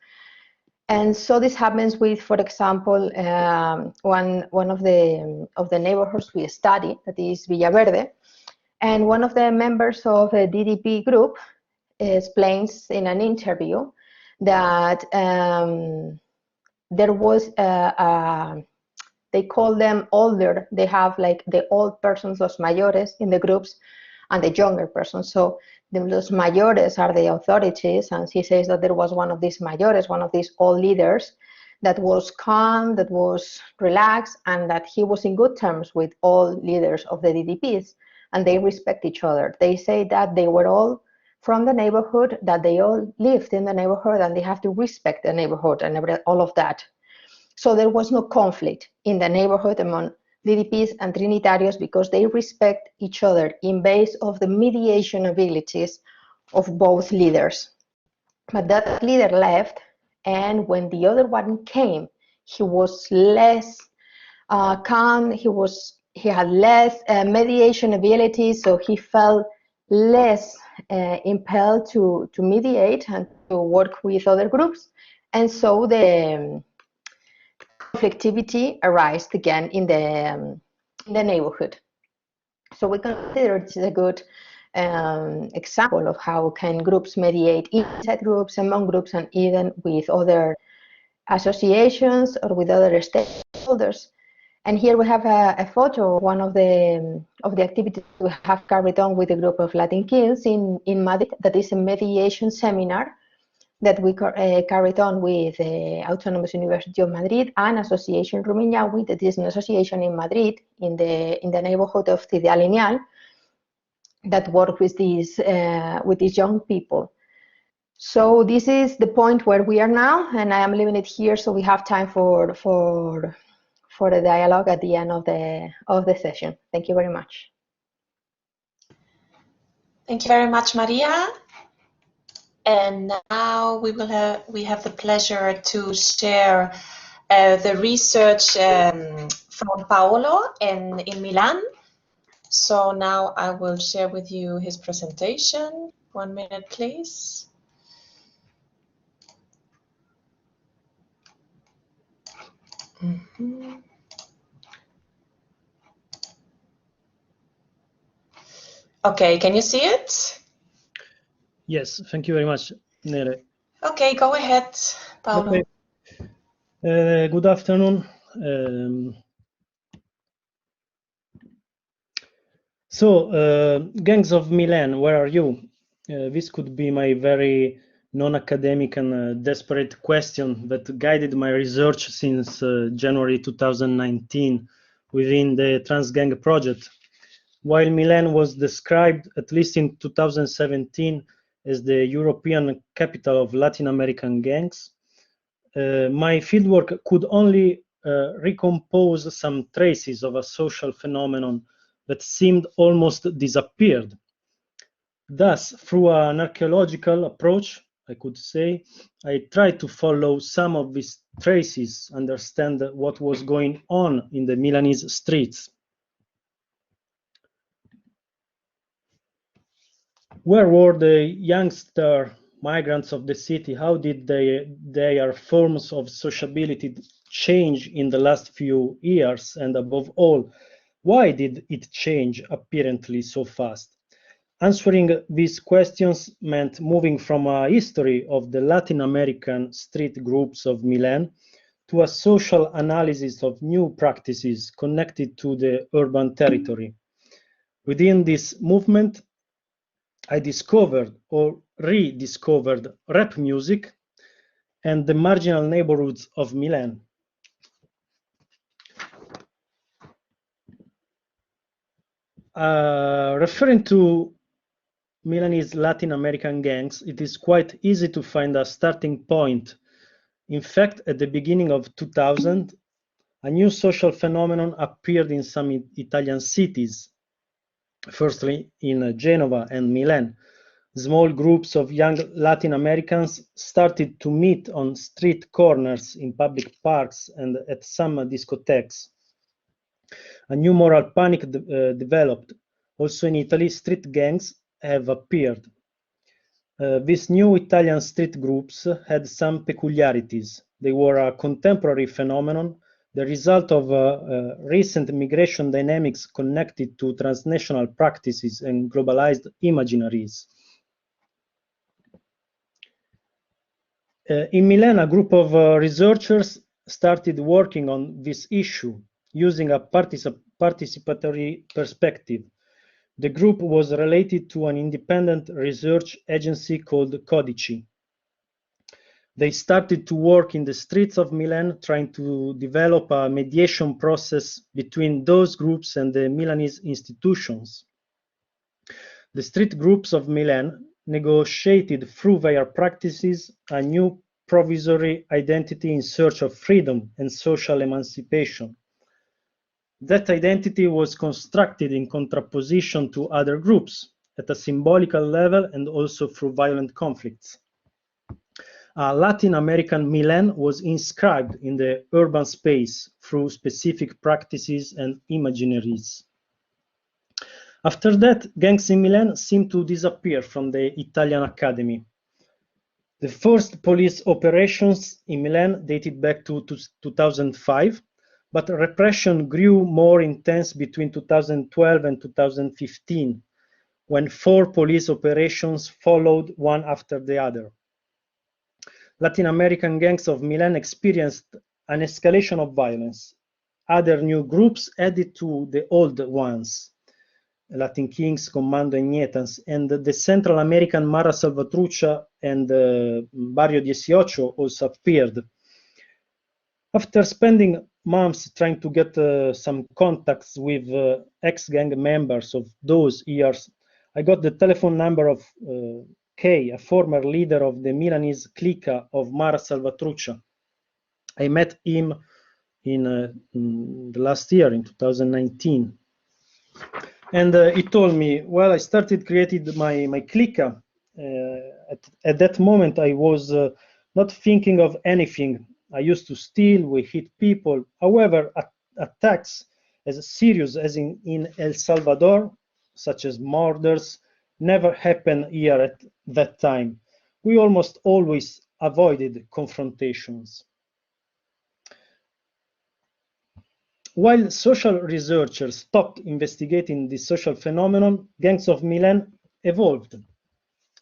[SPEAKER 5] And so this happens with, for example, one of the neighborhoods we study, that is Villaverde, and one of the members of the DDP group explains in an interview that there was they call them older, they have like the old persons, los mayores in the groups, and the younger persons. So los mayores are the authorities, and he says that there was one of these mayores, one of these old leaders, that was calm, that was relaxed, and that he was in good terms with all leaders of the DDPs, and they respect each other. They say that they were all from the neighborhood, that they all lived in the neighborhood, and they have to respect the neighborhood and all of that. So there was no conflict in the neighborhood among DDPs and Trinitarios because they respect each other in base of the mediation abilities of both leaders. But that leader left, and when the other one came, he was less calm, he had less mediation ability, so he felt less impelled to mediate and to work with other groups, and so the conflictivity arised again in the neighborhood. So we consider it's a good example of how can groups mediate inside groups, among groups, and even with other associations or with other stakeholders. And here we have a photo of one of the activities we have carried on with a group of Latin kids in Madrid. That is a mediation seminar that we carried on with the Autonomous University of Madrid and Association Rumiñahui, that is an association in Madrid in the neighborhood of Ciudad Lineal that work with these young people. So this is the point where we are now, and I am leaving it here so we have time for a dialogue at the end of the session. Thank you very much.
[SPEAKER 1] Thank you very much, Maria. And now we have the pleasure to share the research from Paolo in Milan. So now I will share with you his presentation. 1 minute, please. Okay, can you see it?
[SPEAKER 6] Yes, thank you very much, Nere.
[SPEAKER 1] Okay, go ahead, Paolo.
[SPEAKER 6] Okay. Good afternoon. Gangs of Milan, where are you? This could be my very non-academic and desperate question that guided my research since January 2019 within the TRANSGANG project. While Milan was described, at least in 2017, as the European capital of Latin American gangs, my fieldwork could only recompose some traces of a social phenomenon that seemed almost disappeared. Thus, through an archaeological approach, I could say, I tried to follow some of these traces, understand what was going on in the Milanese streets. Where were the youngster migrants of the city? How did their forms of sociability change in the last few years? And above all, why did it change apparently so fast? Answering these questions meant moving from a history of the Latin American street groups of Milan to a social analysis of new practices connected to the urban territory. Within this movement, I discovered or rediscovered rap music and the marginal neighborhoods of Milan. Referring to Milanese Latin American gangs, it is quite easy to find a starting point. In fact, at the beginning of 2000, a new social phenomenon appeared in some Italian cities. Firstly, in Genova and Milan, small groups of young Latin Americans started to meet on street corners, in public parks, and at some discotheques. A new moral panic developed. Also in Italy, street gangs have appeared. These new Italian street groups had some peculiarities. They were a contemporary phenomenon, the result of recent migration dynamics connected to transnational practices and globalized imaginaries. In Milan, a group of researchers started working on this issue using a participatory perspective. The group was related to an independent research agency called Codici. They started to work in the streets of Milan, trying to develop a mediation process between those groups and the Milanese institutions. The street groups of Milan negotiated through their practices a new provisory identity in search of freedom and social emancipation. That identity was constructed in contraposition to other groups at a symbolical level and also through violent conflicts. Latin American Milan was inscribed in the urban space through specific practices and imaginaries. After that, gangs in Milan seemed to disappear from the Italian academy. The first police operations in Milan dated back to 2005, but repression grew more intense between 2012 and 2015, when 4 police operations followed one after the other. Latin American gangs of Milan experienced an escalation of violence. Other new groups added to the old ones, Latin Kings, Comando Añetas, and the Central American Mara Salvatrucha and Barrio 18 also appeared. After spending months trying to get some contacts with ex-gang members of those years, I got the telephone number of K, a former leader of the Milanese clique of Mara Salvatrucha. I met him in the last year, in 2019. And he told me, well, I started creating my clique. At that moment, I was not thinking of anything. I used to steal, we hit people. However, attacks as serious as in El Salvador, such as murders, never happened here at that time. We almost always avoided confrontations. While social researchers stopped investigating this social phenomenon, gangs of Milan evolved.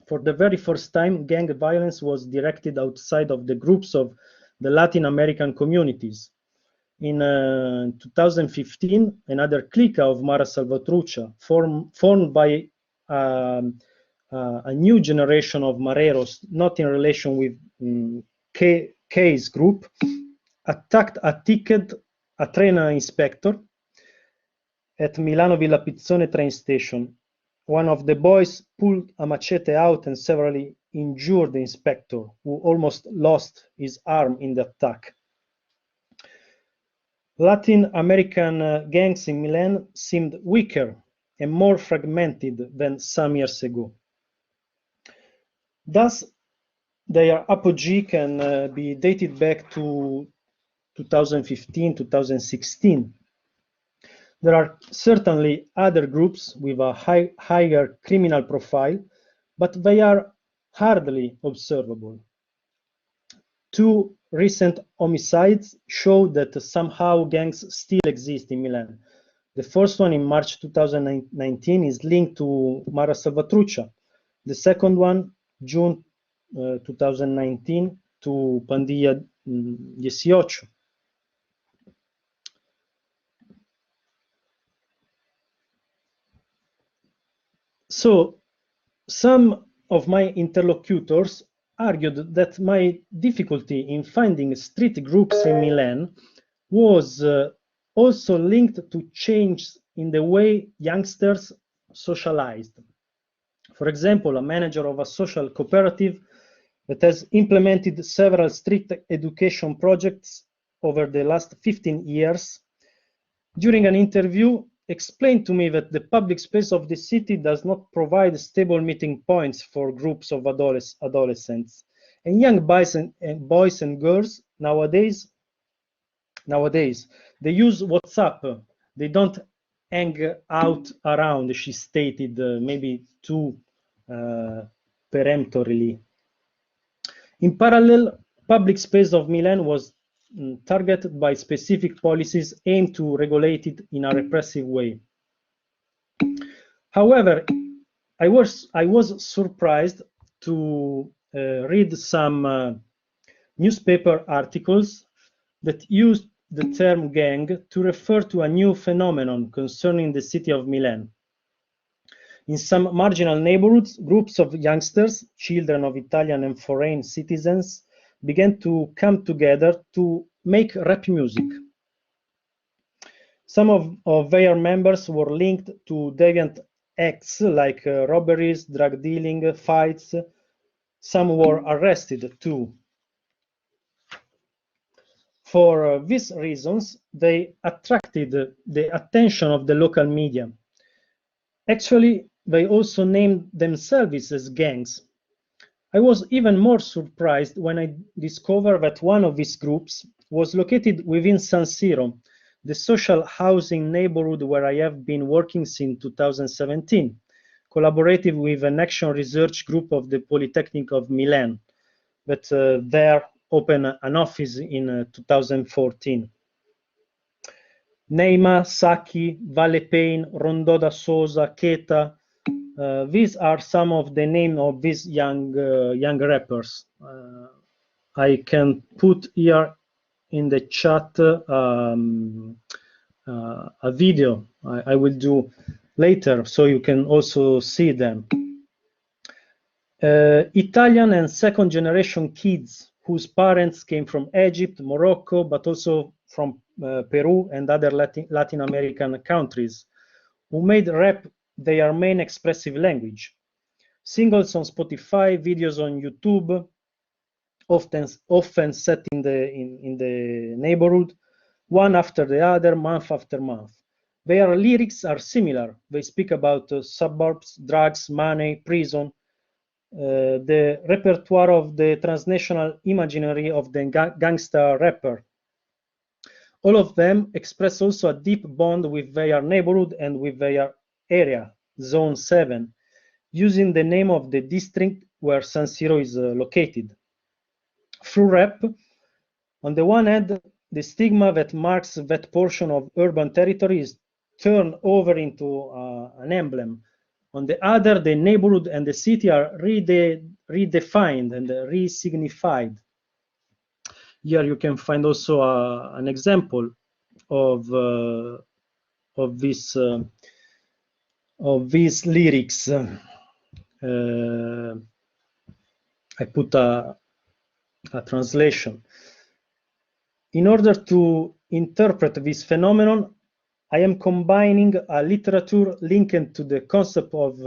[SPEAKER 6] For the very first time, gang violence was directed outside of the groups of the Latin American communities. In 2015, another clique of Mara Salvatrucha, formed by a new generation of Mareros, not in relation with K's group, attacked a train inspector at Milano Villa Pizzone train station. One of the boys pulled a machete out and severely injured the inspector, who almost lost his arm in the attack. Latin American gangs in Milan seemed weaker and more fragmented than some years ago. Thus, their apogee can be dated back to 2015, 2016. There are certainly other groups with a higher criminal profile, but they are hardly observable. 2 recent homicides show that somehow gangs still exist in Milan. The first one in March 2019 is linked to Mara Salvatrucha. The second one, June 2019, to Pandilla 18. So, some of my interlocutors argued that my difficulty in finding street groups in Milan was also linked to change in the way youngsters socialized. For example, a manager of a social cooperative that has implemented several street education projects over the last 15 years, during an interview, explained to me that the public space of the city does not provide stable meeting points for groups of adolescents. And young boys and girls nowadays, they use WhatsApp. They don't hang out around, she stated, maybe too peremptorily. In parallel, public space of Milan was targeted by specific policies aimed to regulate it in a repressive way. However, I was surprised to read some newspaper articles that used the term gang to refer to a new phenomenon concerning the city of Milan. In some marginal neighborhoods, groups of youngsters, children of Italian and foreign citizens, began to come together to make rap music. Some of their members were linked to deviant acts like robberies, drug dealing, fights. Some were arrested too. For these reasons, they attracted the attention of the local media. Actually, they also named themselves as gangs. I was even more surprised when I discovered that one of these groups was located within San Siro, the social housing neighborhood where I have been working since 2017, collaborative with an action research group of the Polytechnic of Milan, that there opened an office in 2014. Neima, Saki, Valle Pain, Rondò da Sosa, Keta, these are some of the names of these young rappers. I can put here in the chat a video I will do later, so you can also see them. Italian and second generation kids whose parents came from Egypt, Morocco, but also from Peru and other Latin American countries, who made rap their main expressive language. Singles on Spotify, videos on YouTube, often set in the neighborhood, one after the other, month after month. Their lyrics are similar. They speak about suburbs, drugs, money, prison, the repertoire of the transnational imaginary of the gangster rapper. All of them express also a deep bond with their neighborhood and with their area, Zone 7, using the name of the district where San Siro is located. Through rap, on the one hand, the stigma that marks that portion of urban territory is turned over into an emblem. On the other, the neighborhood and the city are redefined and re-signified. Here you can find also an example of these lyrics. I put a translation. In order to interpret this phenomenon, I am combining a literature linked to the concept of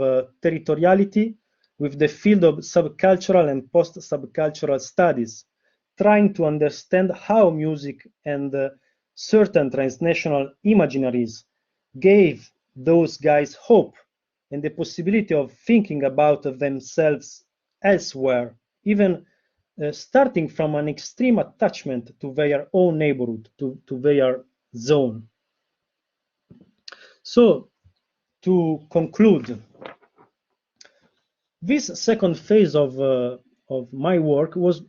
[SPEAKER 6] territoriality with the field of subcultural and post-subcultural studies, trying to understand how music and certain transnational imaginaries gave those guys hope and the possibility of thinking about themselves elsewhere, even starting from an extreme attachment to their own neighborhood, to their zone. So, to conclude, this second phase of my work was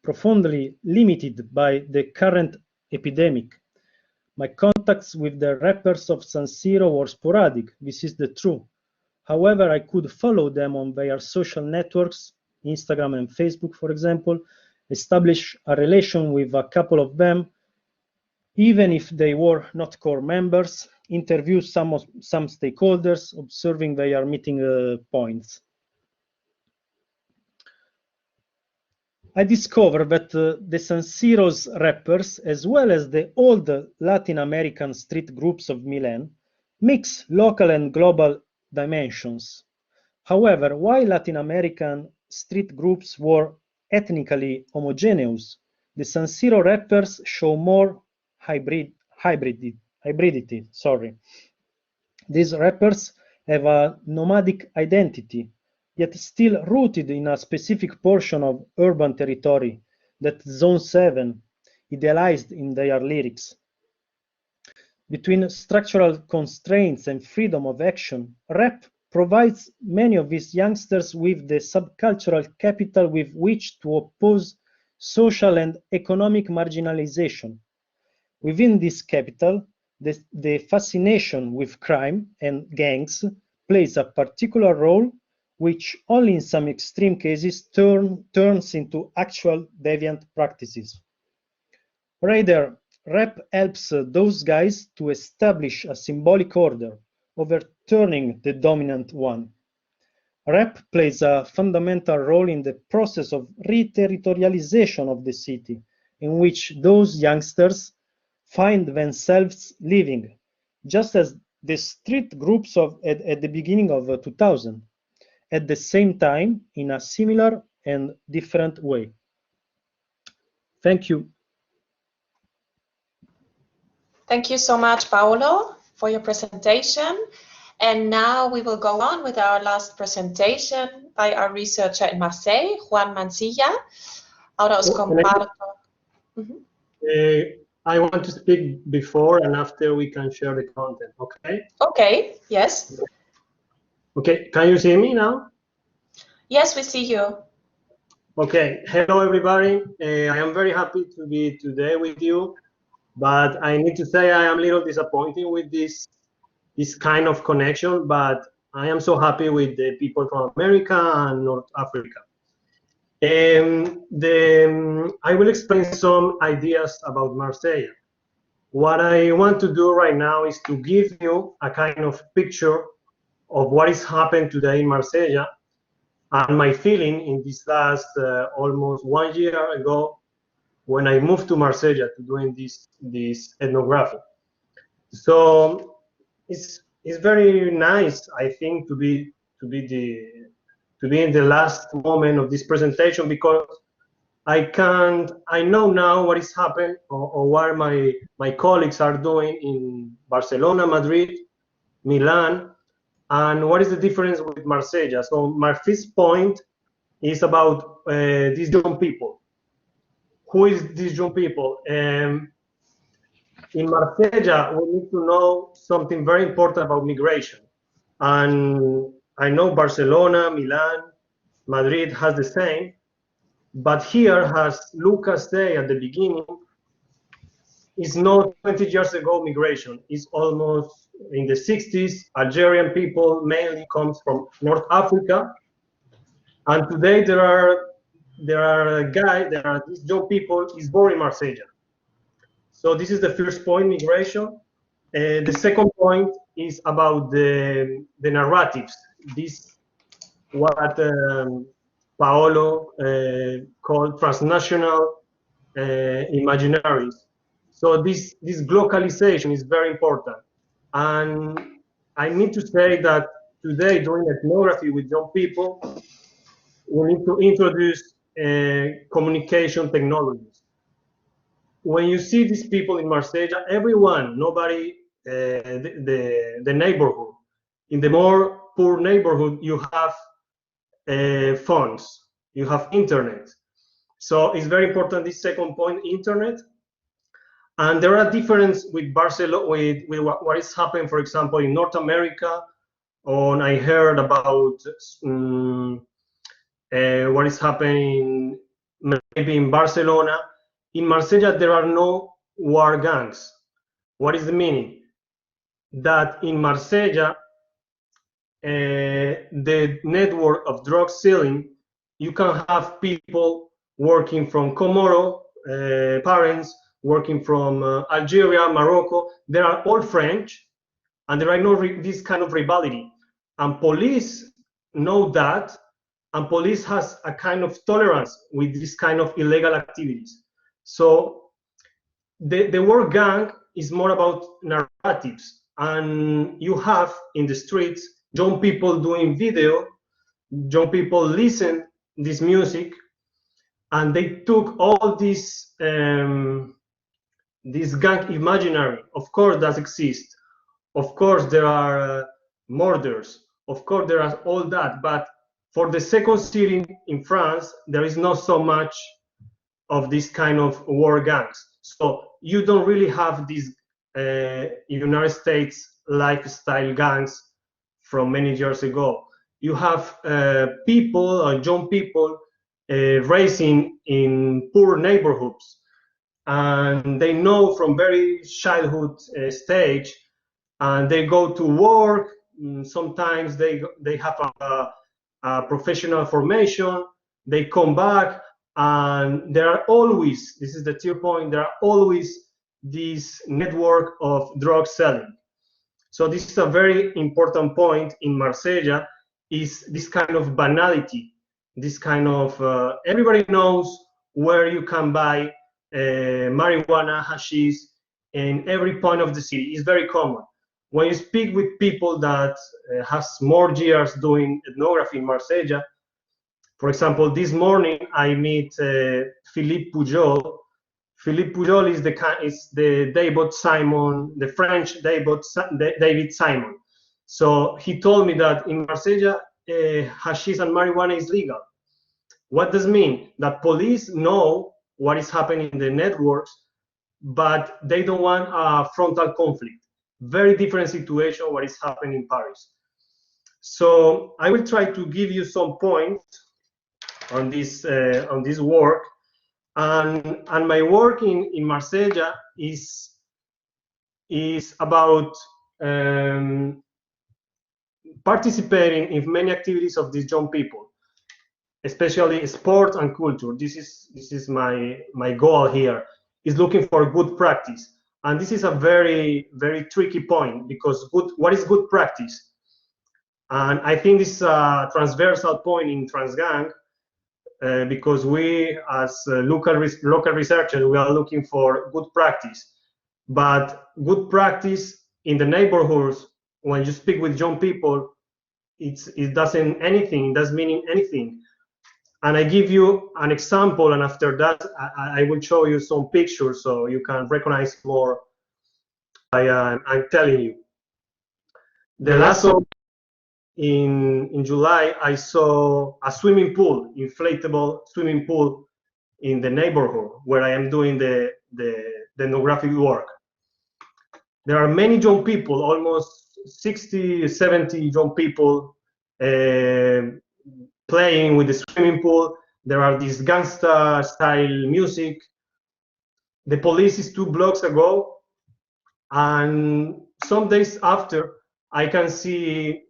[SPEAKER 6] profoundly limited by the current epidemic. My contacts with the rappers of San Siro were sporadic, this is the truth. However, I could follow them on their social networks, Instagram and Facebook, for example, establish a relation with a couple of them, even if they were not core members, interview some stakeholders, observing their meeting points. I discovered that the San Siro's rappers, as well as the old Latin American street groups of Milan, mix local and global dimensions. However, while Latin American street groups were ethnically homogeneous, the San Siro rappers show more hybridity. These rappers have a nomadic identity, yet still rooted in a specific portion of urban territory that Zone 7 idealized in their lyrics. Between structural constraints and freedom of action, rap provides many of these youngsters with the subcultural capital with which to oppose social and economic marginalization. Within this capital, the fascination with crime and gangs plays a particular role, which only in some extreme cases turns into actual deviant practices. Rather, rap helps those guys to establish a symbolic order, overturning the dominant one. Rap plays a fundamental role in the process of re-territorialization of the city, in which those youngsters find themselves living, just as the street groups at the beginning of 2000, at the same time in a similar and different way. Thank you.
[SPEAKER 1] Thank you so much, Paolo, for your presentation. And now we will go on with our last presentation by our researcher in Marseille, Juan Mansilla. Ahora os comparto.
[SPEAKER 7] I want to speak before and after we can share the content, okay?
[SPEAKER 1] Okay, yes.
[SPEAKER 7] Okay, can you see me now?
[SPEAKER 1] Yes, we see you.
[SPEAKER 7] Okay, hello everybody. I am very happy to be today with you, but I need to say I am a little disappointed with this kind of connection, but I am so happy with the people from America and North Africa. I will explain some ideas about Marseille. What I want to do right now is to give you a kind of picture of what is happening today in Marseille and my feeling in this last almost 1 year ago when I moved to Marseille to doing this ethnography. So it's very nice, I think, to be in the last moment of this presentation, because I know now what is happening or what my colleagues are doing in Barcelona, Madrid, Milan, and what is the difference with Marseille. So my first point is about these young people. Who is these young people? In Marseille, we need to know something very important about migration. And I know Barcelona, Milan, Madrid has the same. But here, as Luca said at the beginning, it's not 20 years ago migration. It's almost in the 60s. Algerian people mainly comes from North Africa. And today there are these young people is born in Marseille. So this is the first point, migration. The second point is about the narratives. This what Paolo called transnational imaginaries. So this globalization is very important. And I need to say that today, doing ethnography with young people, we need to introduce communication technologies. When you see these people in Marseille, everyone, nobody, the neighborhood. In the more poor neighborhood, you have phones, you have internet. So it's very important, this second point, internet. And there are differences with Barcelona, with what is happening, for example, in North America, or I heard about what is happening maybe in Barcelona. In Marseille, there are no war gangs. What is the meaning? That in Marseille, the network of drug selling, you can have people working from Comoro, parents working from Algeria, Morocco. They are all French, and there are no this kind of rivalry. And police know that, and police has a kind of tolerance with this kind of illegal activities. So the word gang is more about narratives, and you have in the streets young people doing video, young people listen this music, and they took all this gang imaginary. Of course, that exists. Of course, there are murders. Of course, there are all that. But for the second city in France, there is not so much of this kind of war gangs. So you don't really have these United States lifestyle gangs from many years ago. You have people, young people, raising in poor neighborhoods, and they know from very childhood stage, and they go to work. Sometimes they have a professional formation. They come back, and there are always, this is the third point, there are always this network of drug selling. So this is a very important point in Marseille, is this kind of banality, this kind of, everybody knows where you can buy marijuana, hashish, in every point of the city. It's very common. When you speak with people that has more years doing ethnography in Marseille, for example, this morning I meet Philippe Pujol. Philippe Pujol is the David Simon, the French David Simon. So he told me that in Marseille, hashish and marijuana is legal. What does it mean? That police know what is happening in the networks, but they don't want a frontal conflict. Very different situation what is happening in Paris. So I will try to give you some points on this work, and my work in Marsella is about participating in many activities of these young people, especially sport and culture. This is my goal here, is looking for good practice. And this is a very, very tricky point, because what is good practice? And I think this is a transversal point in TRANSGANG, because we, as local researchers, we are looking for good practice. But good practice in the neighborhoods, when you speak with young people, it doesn't mean anything. And I give you an example, and after that, I will show you some pictures so you can recognize more. I'm telling you. The last summer in July, I saw a swimming pool, inflatable swimming pool in the neighborhood where I am doing the ethnographic work. There are many young people, almost 60, 70 young people playing with the swimming pool. There are this gangsta style music. The police is 2 blocks ago, and some days after, I can speak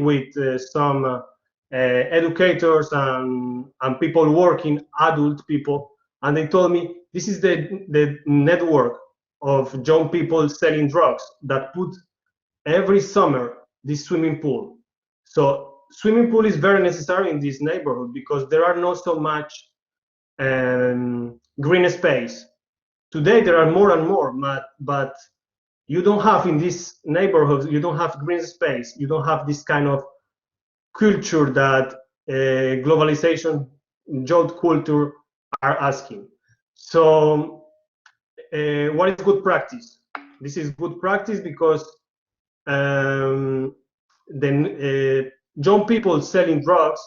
[SPEAKER 7] with some educators and people working, adult people, and they told me this is the network of young people selling drugs that put every summer this swimming pool. So swimming pool is very necessary in this neighborhood because there are not so much green space. Today there are more and more, but you don't have in this neighborhood, you don't have green space, you don't have this kind of culture that globalization, youth culture are asking. So what is good practice? This is good practice because then young people selling drugs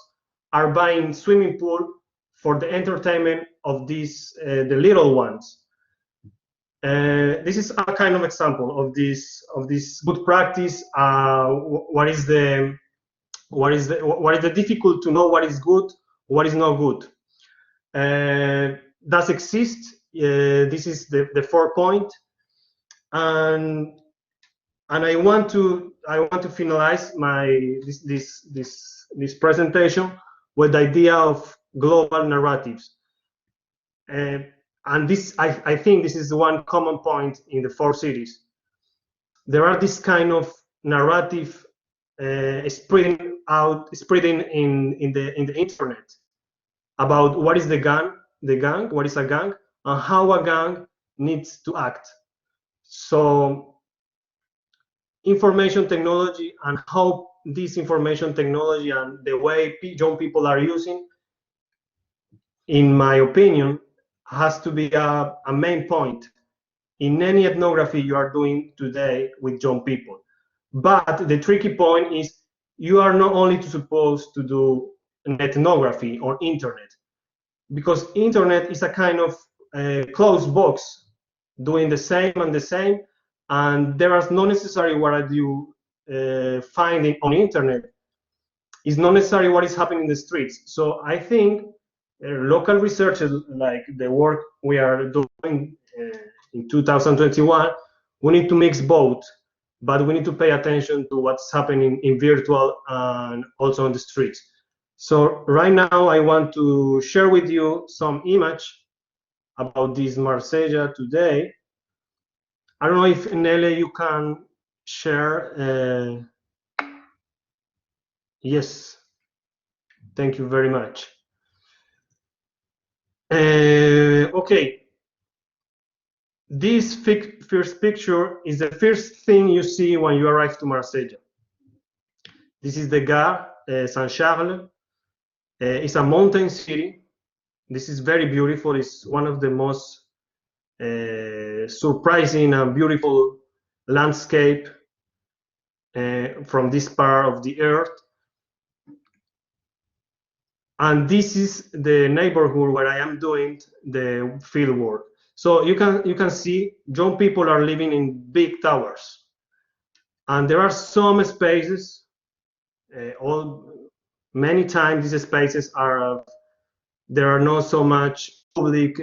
[SPEAKER 7] are buying swimming pool for the entertainment of these the little ones. This is a kind of example of this good practice. What is the difficult to know what is good, what is not good. Does exist? This is the 4th point, and I want to finalize this presentation with the idea of global narratives. And this, I think this is one common point in the 4 cities. There are this kind of narrative spreading in the internet about what is the gang, what is a gang, and how a gang needs to act. So information technology and how this information technology and the way young people are using, in my opinion, has to be a main point in any ethnography you are doing today with young people. But the tricky point is you are not only supposed to do an ethnography on internet, because internet is a kind of closed box doing the same and the same, and there is not necessarily what you find on internet is not necessarily what is happening in the streets. So I think local researchers, like the work we are doing in 2021, we need to mix both, but we need to pay attention to what's happening in virtual and also on the streets. So right now I want to share with you some image about this Marseille today. I don't know if Nele you can share. Yes, thank you very much. Okay, this first picture is the first thing you see when you arrive to Marseille. This is the Gare Saint-Charles. It's a mountain city. This is very beautiful. It's one of the most surprising and beautiful landscape from this part of the earth. And this is the neighborhood where I am doing the field work. So you can see young people are living in big towers, and there are some spaces. Many times these spaces are there are not so much public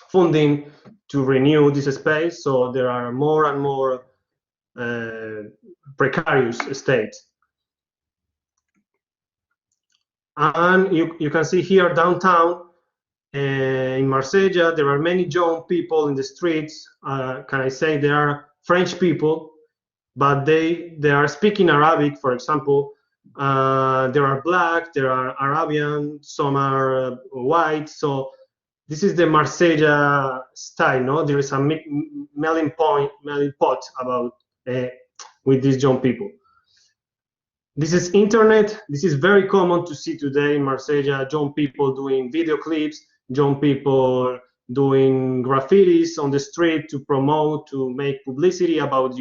[SPEAKER 7] funding to renew this space, so there are more and more precarious states. And you can see here downtown in Marseille, there are many young people in the streets. Can I say they are French people, but they are speaking Arabic, for example. There are black, there are Arabian, some are white. So this is the Marseille style, no? There is a melting pot about with these young people. This is internet. This is very common to see today in Marseille, young people doing video clips, young people doing graffitis on the street to promote, to make publicity about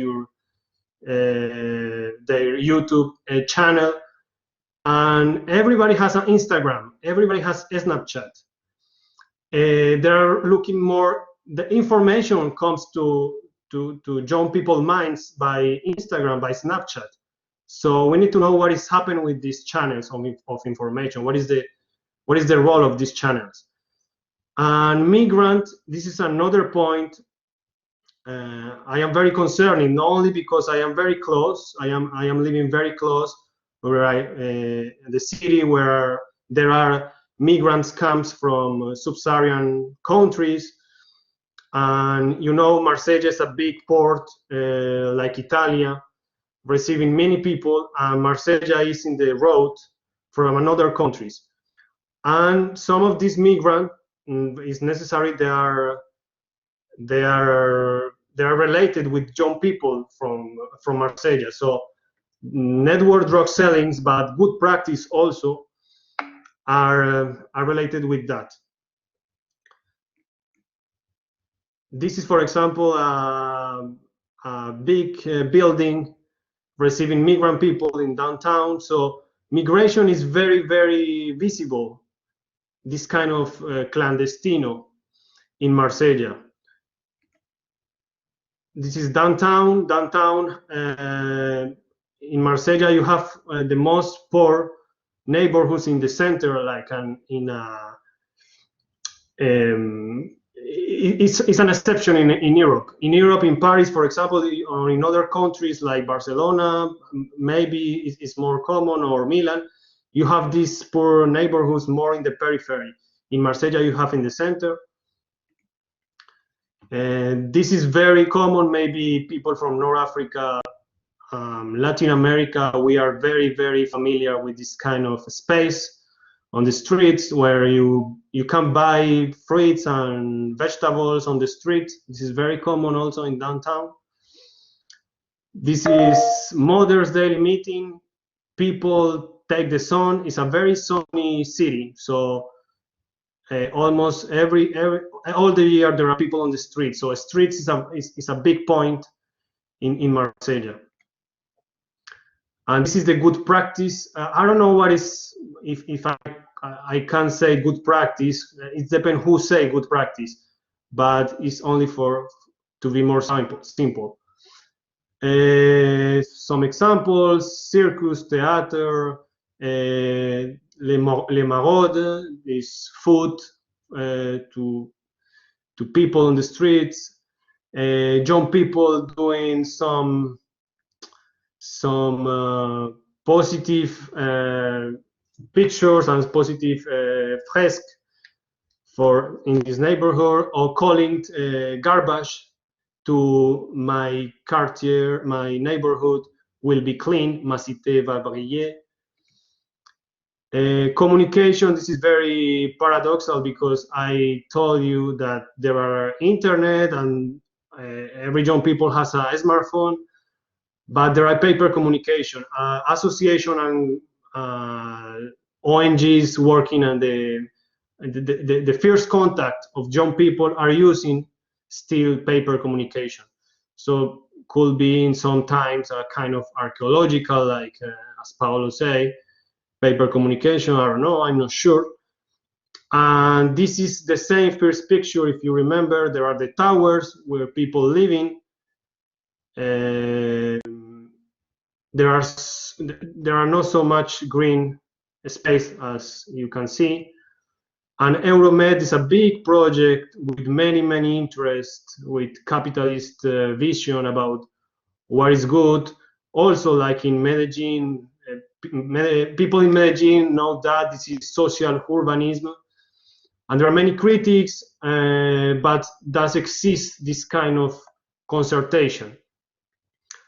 [SPEAKER 7] their YouTube channel. And everybody has an Instagram, everybody has a Snapchat. They're looking more, the information comes to young people's minds by Instagram, by Snapchat. So we need to know what is happening with these channels of information. What is the role of these channels? And migrant, this is another point. I am very concerned, not only because I am very close. I am living very close, where the city where there are migrants comes from sub-Saharan countries, and you know Marseille is a big port like Italia, receiving many people, and Marseille is in the road from another countries. And some of these migrants is necessary. They are related with young people from Marseille. So network drug sellings, but good practice also are related with that. This is, for example, a big building receiving migrant people in downtown. So migration is very, very visible, this kind of clandestino in Marseille. This is downtown. In Marseille, you have the most poor neighborhoods in the center, like it's an exception in Europe. In Europe, in Paris, for example, or in other countries like Barcelona, maybe it's more common, or Milan, you have these poor neighborhoods more in the periphery. In Marseille, you have in the center. This is very common. Maybe people from North Africa, Latin America, we are very, very familiar with this kind of space on the streets where you can buy fruits and vegetables on the street. This is very common also in downtown. This is Mother's Day meeting. People take the sun. It's a very sunny city, so almost all the year there are people on the street. So streets is a big point in Marseille. And this is the good practice. I don't know what is, if I can say good practice. It depends who say good practice, but it's only to be more simple. Some examples: circus, theater, les maraudes, is food to people on the streets, young people doing some positive pictures and positive fresques in this neighborhood, or calling garbage to my quartier, my neighborhood will be clean, ma cité va briller. Communication, this is very paradoxal, because I told you that there are internet and every young people has a smartphone, but there are paper communication. Association and ONGs working on the first contact of young people are using still paper communication. So could be in sometimes a kind of archaeological, like as Paolo say, paper communication. I don't know, I'm not sure. And this is the same first picture. If you remember, there are the towers where people living. There are not so much green space as you can see. And Euromed is a big project with many interests, with capitalist vision about what is good. Also, like in Medellin, people in Medellin know that this is social urbanism. And there are many critics, but does exist this kind of concertation.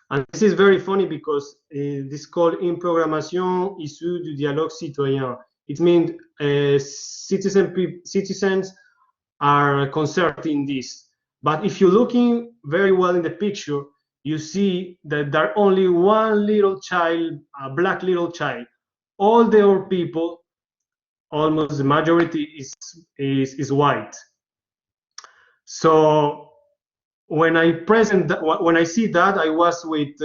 [SPEAKER 7] And this is very funny because this is called une programmation issue du dialogue citoyen. It means citizens are concerned in this. But if you're looking very well in the picture, you see that there are only one little child, a black little child. All the other people, almost the majority, is white. So when I see that, I was with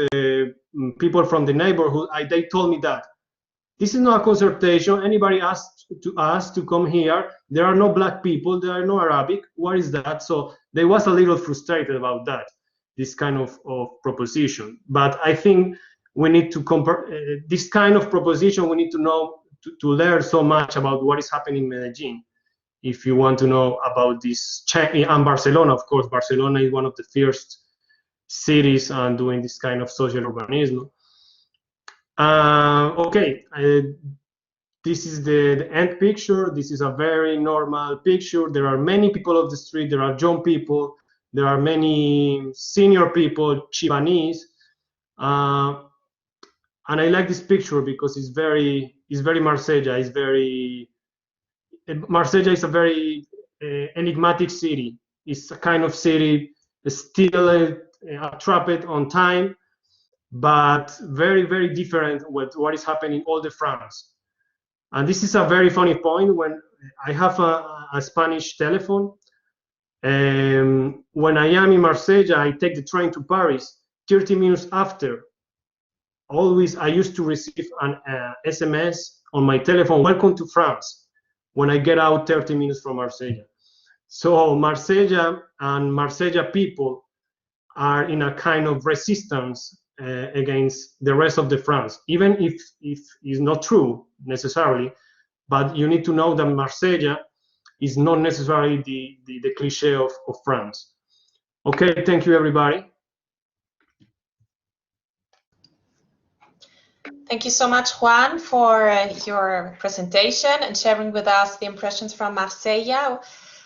[SPEAKER 7] people from the neighborhood. They told me that this is not a consultation. Anybody asked to us to come here. There are no black people. There are no Arabic. What is that? So they was a little frustrated about that, this kind of proposition. But I think we need to compare this kind of proposition. We need to know to learn so much about what is happening in Medellin. If you want to know about this, and Barcelona, of course, Barcelona is one of the first cities doing this kind of social urbanism. Okay, this is the end picture. This is a very normal picture. There are many people of the street. There are young people. There are many senior people, Chibanese. And I like this picture because it's very Marsella. Marsella is a very enigmatic city. It's a kind of city still trapped on time, but very different with what is happening in all the France. And this is a very funny point. When I have a Spanish telephone, when I am in Marseille, I take the train to Paris. 30 minutes after, always I used to receive an SMS on my telephone, "Welcome to France," when I get out 30 minutes from Marseille. So Marseille and Marseille people are in a kind of resistance against the rest of the France, even if it's not true necessarily, but you need to know that Marseille is not necessarily the cliche of France. Okay, thank you everybody.
[SPEAKER 1] Thank you so much, Juan, for your presentation and sharing with us the impressions from Marseille.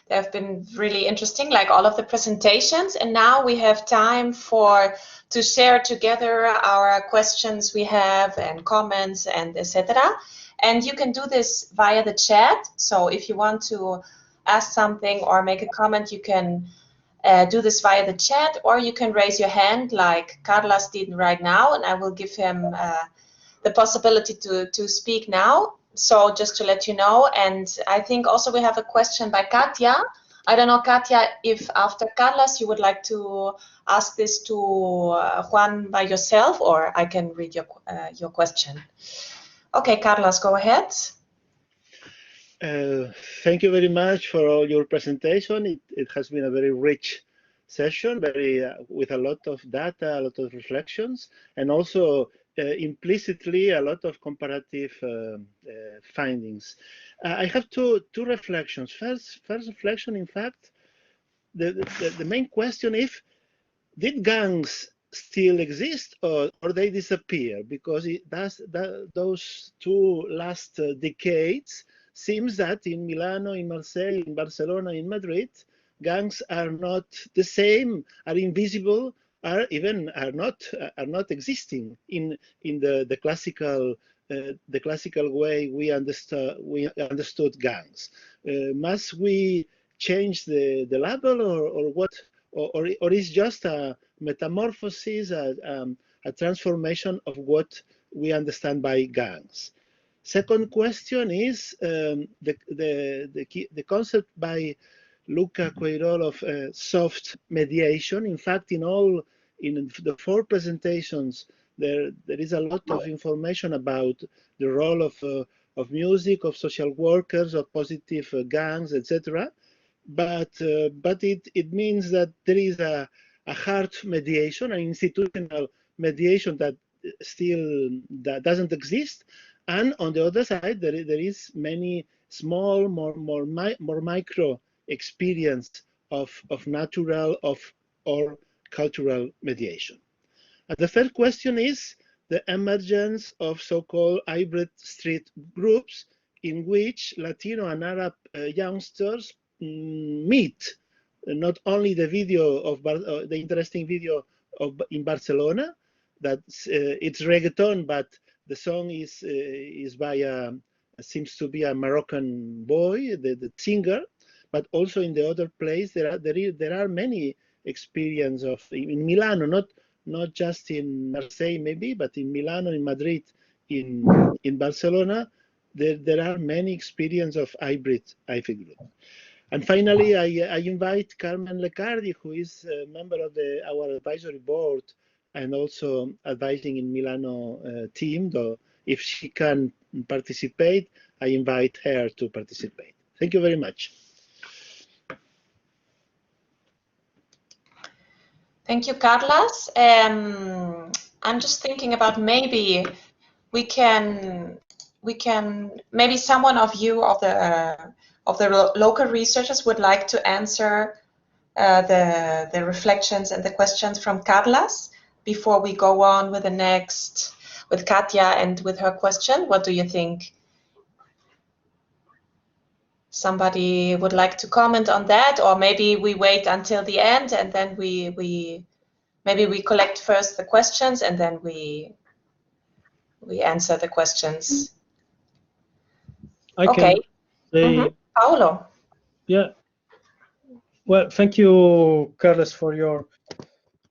[SPEAKER 1] They have been really interesting, like all of the presentations. And now we have time to share together our questions we have and comments and etc. And you can do this via the chat. So if you want to ask something or make a comment, you can do this via the chat, or you can raise your hand like Carlos did right now, and I will give him the possibility to speak now. So just to let you know, and I think also we have a question by Katya. I don't know, Katya, if after Carlos you would like to ask this to Juan by yourself, or I can read your question. Okay, Carlos, go ahead.
[SPEAKER 8] Thank you very much for all your presentation. It has been a very rich session, with a lot of data, a lot of reflections, and also implicitly a lot of comparative findings. I have two reflections. First reflection, in fact, the main question: did gangs still exist, or they disappear? Because those two last decades seems that in Milano, in Marseille, in Barcelona, in Madrid, gangs are not the same, are invisible, are not existing in the classical way we understood gangs. Must we change the label, or what, or is just a metamorphosis, a transformation of what we understand by gangs? Second question is the concept by Luca Queirolo of soft mediation. In fact, in the 4 presentations, there is a lot of information about the role of music, of social workers, of positive gangs, etc. But it means that there is a hard mediation, an institutional mediation that still doesn't exist. And on the other side, there is many small, more micro experience of natural or cultural mediation. And the third question is the emergence of so-called hybrid street groups in which Latino and Arab youngsters meet. Not only the video of the interesting video in Barcelona, that it's reggaeton, but the song is by seems to be a Moroccan boy, the singer, but also in the other place there are many experience of in Milano, not just in Marseille maybe, but in Milano, in Madrid, in Barcelona, there are many experience of hybrid group. And finally, I invite Carmen Lecardi, who is a member of our advisory board and also advising in Milano team. Though if she can participate, I invite her to participate. Thank you very much.
[SPEAKER 1] Thank you, Carlos. I'm just thinking about maybe we can maybe someone of you of the local researchers would like to answer the reflections and the questions from Carlos before we go on with the next, with Katja and with her question. What do you think? Somebody would like to comment on that, or maybe we wait until the end and then maybe we collect first the questions and then we answer the questions. Okay. Paolo.
[SPEAKER 6] Yeah. Well, thank you, Carlos, for your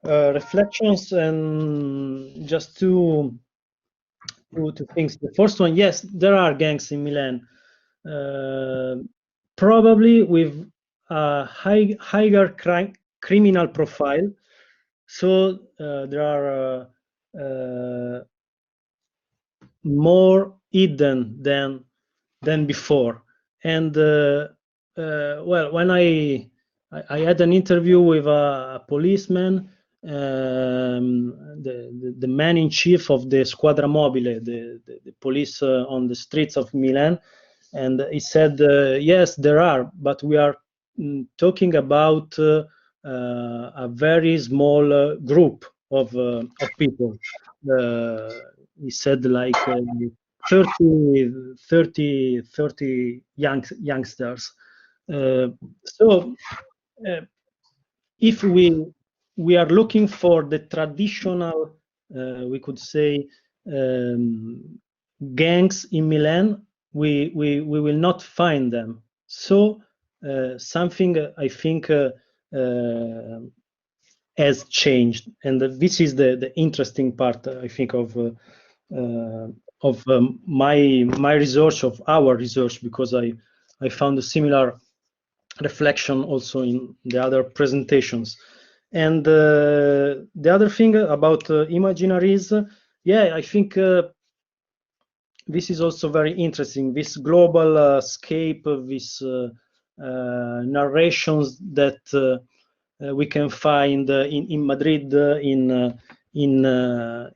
[SPEAKER 6] reflections, and just two things. The first one, yes, there are gangs in Milan, probably with a higher criminal profile. So there are more hidden than before. And well, when I had an interview with a policeman, the man in chief of the Squadra Mobile, the police on the streets of Milan, and he said, yes, there are, but we are talking about a very small group of people. He said like 30 youngsters. So if we are looking for the traditional, we could say, gangs in Milan, we will not find them. So something I think has changed, and this is the interesting part, I think, of my research, of our research, because I found a similar reflection also in the other presentations. And the other thing about imaginaries, yeah, I think this is also very interesting, this global scape, this narrations that we can find in Madrid, in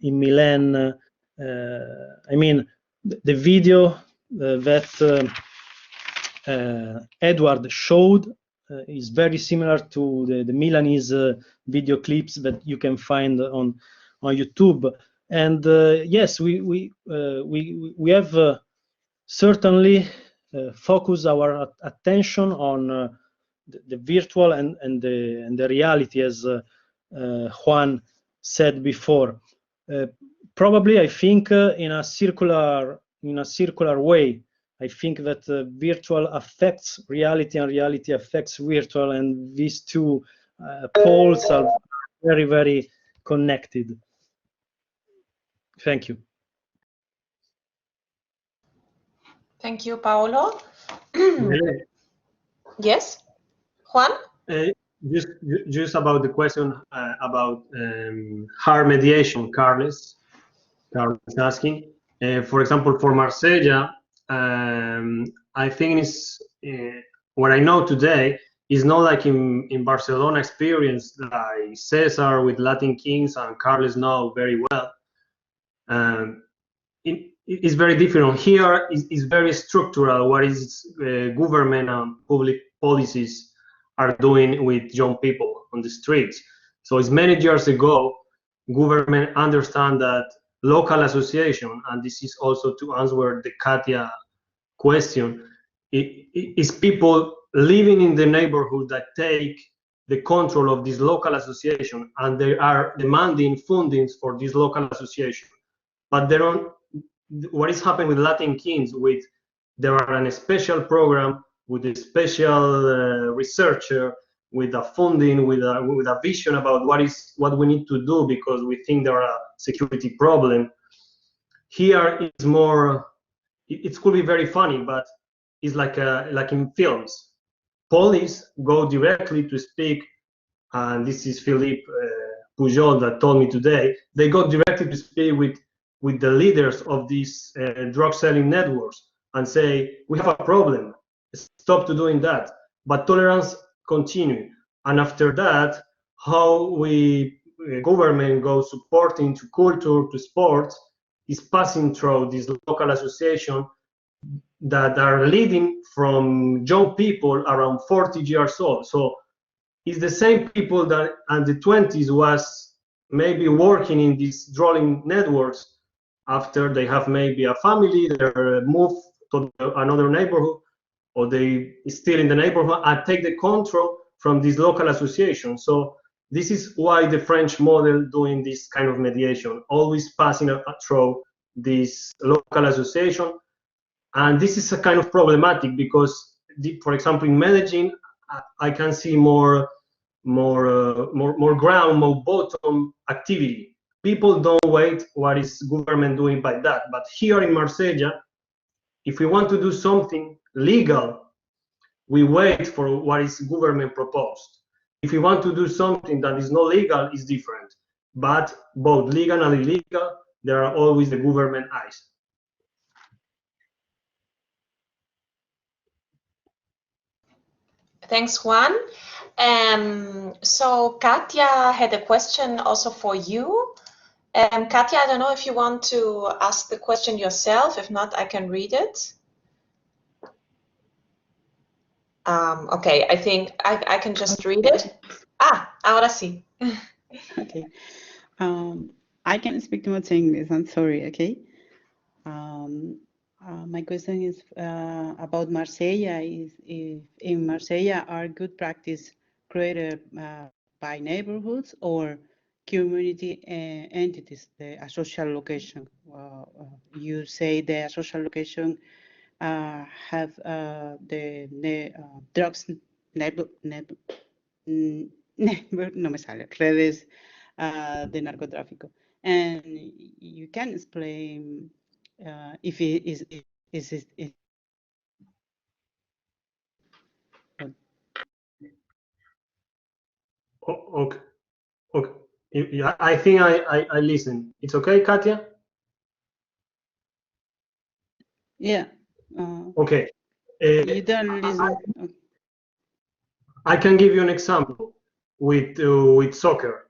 [SPEAKER 6] Milan. I mean, the video that Eduard showed is very similar to the Milanese video clips that you can find on YouTube. And yes, we have certainly focused our attention on the virtual and the reality, as Juan said before. Probably, I think in a circular way. I think that virtual affects reality and reality affects virtual, and these two poles are very, very connected. Thank you.
[SPEAKER 1] Thank you, Paolo. Yes, Juan?
[SPEAKER 7] Just about the question about hard mediation, Carlos is asking. For example, for Marsella, I think is what I know today is not like in Barcelona experience, like Cesar with Latin Kings and Carles know very well. It is very different. Here is very structural. What is government and public policies are doing with young people on the streets. So it's many years ago, government understand that local association, and this is also to answer the Katia question, is people living in the neighborhood that take the control of this local association, and they are demanding fundings for this local association. But they don't. What is happening with Latin Kings? There are a special program with a special researcher, with a funding, with a vision about what we need to do because we think there are a security problem. Here it's more. It could be very funny, but it's like in films. Police go directly to speak, and this is Philippe Pujol that told me today. They go directly to speak with the leaders of these drug selling networks and say, we have a problem, stop to doing that. But tolerance continue. And after that, how government goes supporting to culture, to sports, is passing through this local association that are leading from young people around 40 years old. So it's the same people that in the 20s was maybe working in these drawing networks. After they have maybe a family, they move to another neighborhood, or they still in the neighborhood and take the control from this local association. So this is why the French model doing this kind of mediation, always passing through this local association. And this is a kind of problematic because, for example, in Medellin, I can see more ground, more bottom activity. People don't wait what is government doing by that. But here in Marseille, if we want to do something legal, we wait for what is government proposed. If we want to do something that is not legal, it's different. But both legal and illegal, there are always the government eyes.
[SPEAKER 1] Thanks, Juan. So Katia had a question also for you. Katia, I don't know if you want to ask the question yourself. If not, I can read it. Okay, I think I can just read it. Ahora sí.
[SPEAKER 9] Okay. I can speak much English. I'm sorry. Okay. My question is about Marseille. If in Marseille are good practice created by neighborhoods or community entities, a social location? You say the social location have the drugs redes de narcotráfico, and you can explain if it is
[SPEAKER 7] Okay. I think I listen. It's okay, Katia?
[SPEAKER 9] Yeah.
[SPEAKER 7] Okay.
[SPEAKER 9] You don't listen.
[SPEAKER 7] I can give you an example with soccer.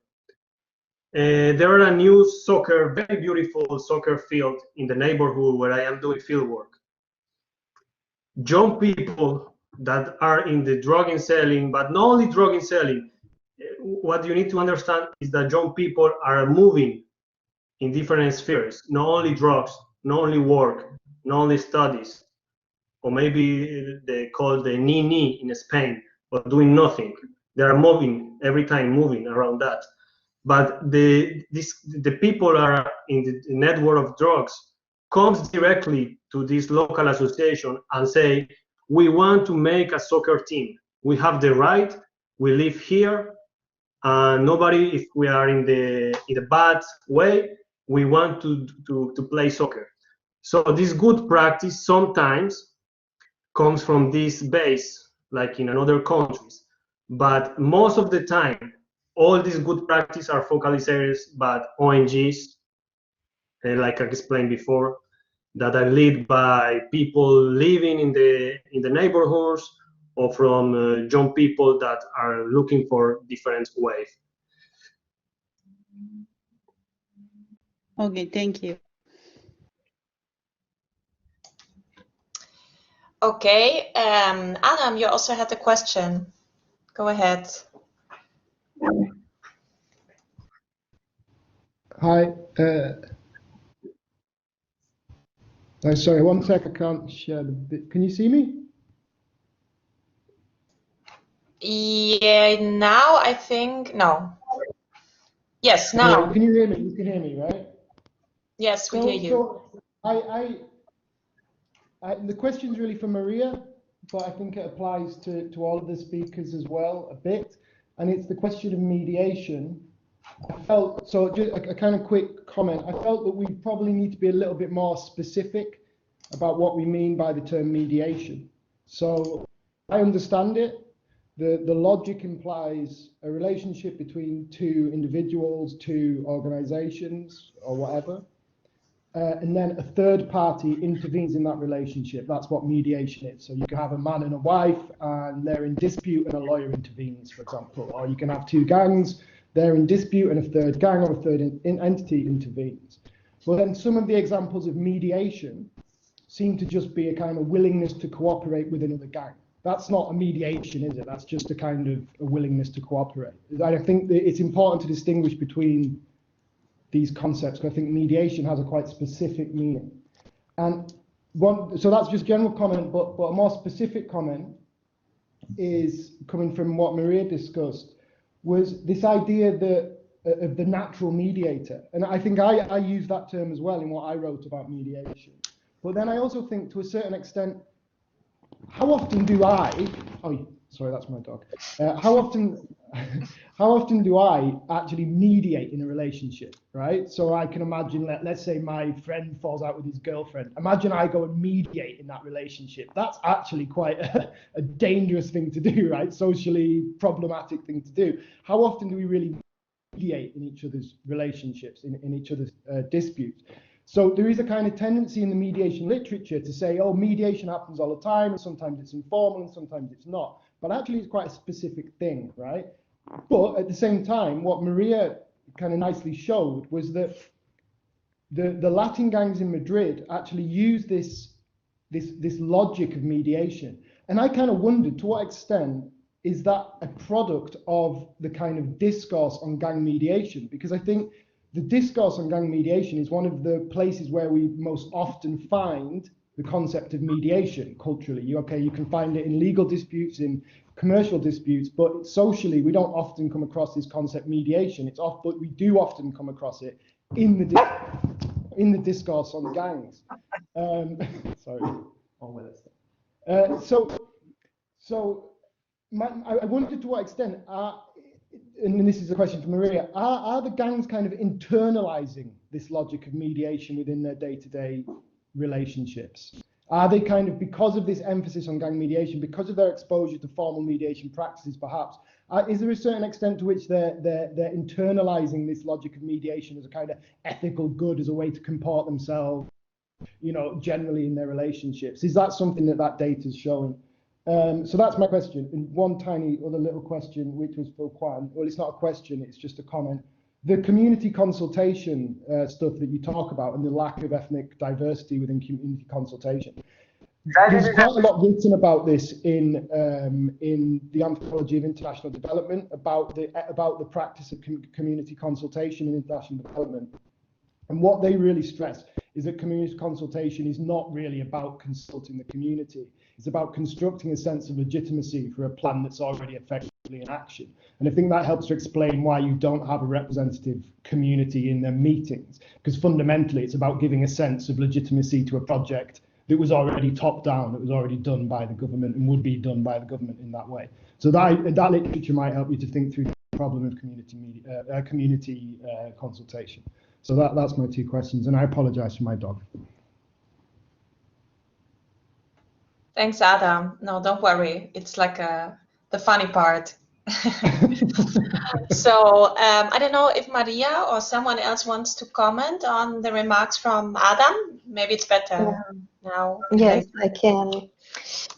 [SPEAKER 7] There are a new very beautiful soccer field in the neighborhood where I am doing field work. Young people that are in the drug and selling, but not only drug and selling. What you need to understand is that young people are moving in different spheres, not only drugs, not only work, not only studies, or maybe they call the ni in Spain, but doing nothing. They are moving every time, moving around that. But the people are in the network of drugs comes directly to this local association and say, we want to make a soccer team. We have the right. We live here. Nobody, if we are in the bad way, we want to play soccer. So this good practice sometimes comes from this base, like in other countries. But most of the time, all these good practices are focalized by ONGs, like I explained before. that are led by people living in the neighborhoods, or from young people that are looking for different ways.
[SPEAKER 9] Okay, thank you.
[SPEAKER 1] Okay, Adam, you also had a question. Go ahead.
[SPEAKER 10] Hi. Oh, sorry, one sec. I can't share the bit. Can you see me?
[SPEAKER 1] Yeah, now I think no. Yes, now.
[SPEAKER 10] Can you hear me? You can hear me, right?
[SPEAKER 1] Yes, we hear you.
[SPEAKER 10] So the question's really for Maria, but I think it applies to all of the speakers as well a bit, and it's the question of mediation. I felt, so just a kind of quick comment, I felt that we probably need to be a little bit more specific about what we mean by the term mediation. So I understand it. The logic implies a relationship between two individuals, two organizations, or whatever. And then a third party intervenes in that relationship. That's what mediation is. So you can have a man and a wife, and they're in dispute, and a lawyer intervenes, for example. Or you can have two gangs, they're in dispute, and a third gang or a third entity intervenes. But then some of the examples of mediation seem to just be a kind of willingness to cooperate with another gang. That's not a mediation, is it? That's just a kind of a willingness to cooperate. I think that it's important to distinguish between these concepts, because I think mediation has a quite specific meaning. And so that's just general comment, but a more specific comment is coming from what Maria discussed, was this idea that of the natural mediator. And I think I use that term as well in what I wrote about mediation. But then I also think, to a certain extent, how often do I, oh, sorry, that's my dog. How often do I actually mediate in a relationship, right? So I can imagine, let's say my friend falls out with his girlfriend. Imagine I go and mediate in that relationship. That's actually quite a dangerous thing to do, right? Socially problematic thing to do. How often do we really mediate in each other's relationships, in each other's disputes? So there is a kind of tendency in the mediation literature to say, oh, mediation happens all the time, and sometimes it's informal and sometimes it's not. But actually it's quite a specific thing, right? But at the same time, what Maria kind of nicely showed was that the Latin gangs in Madrid actually use this logic of mediation. And I kind of wondered, to what extent is that a product of the kind of discourse on gang mediation? Because I think the discourse on gang mediation is one of the places where we most often find the concept of mediation culturally. You can find it in legal disputes, in commercial disputes, but socially we don't often come across this concept mediation. But we do often come across it in the discourse on gangs. Sorry. I wondered, to what extent and this is a question for Maria, are the gangs kind of internalizing this logic of mediation within their day-to-day relationships? Are they kind of, because of this emphasis on gang mediation, because of their exposure to formal mediation practices perhaps, is there a certain extent to which they're internalizing this logic of mediation as a kind of ethical good, as a way to comport themselves, generally in their relationships? Is that something that data is showing? So that's my question. And one tiny other little question, which was for Juan. Well, it's not a question, it's just a comment. The community consultation stuff that you talk about, and the lack of ethnic diversity within community consultation. There's quite a lot written about this in the Anthropology of International Development, about the practice of community consultation in international development. And what they really stress is that community consultation is not really about consulting the community. It's about constructing a sense of legitimacy for a plan that's already effectively in action. And I think that helps to explain why you don't have a representative community in their meetings, because fundamentally it's about giving a sense of legitimacy to a project that was already top down, that was already done by the government and would be done by the government in that way. So that literature might help you to think through the problem of community consultation. So that's my two questions, and I apologize for my dog.
[SPEAKER 1] Thanks, Adam. No, don't worry. It's like the funny part. So I don't know if Maria or someone else wants to comment on the remarks from Adam. Maybe it's better now.
[SPEAKER 5] Yes, I can.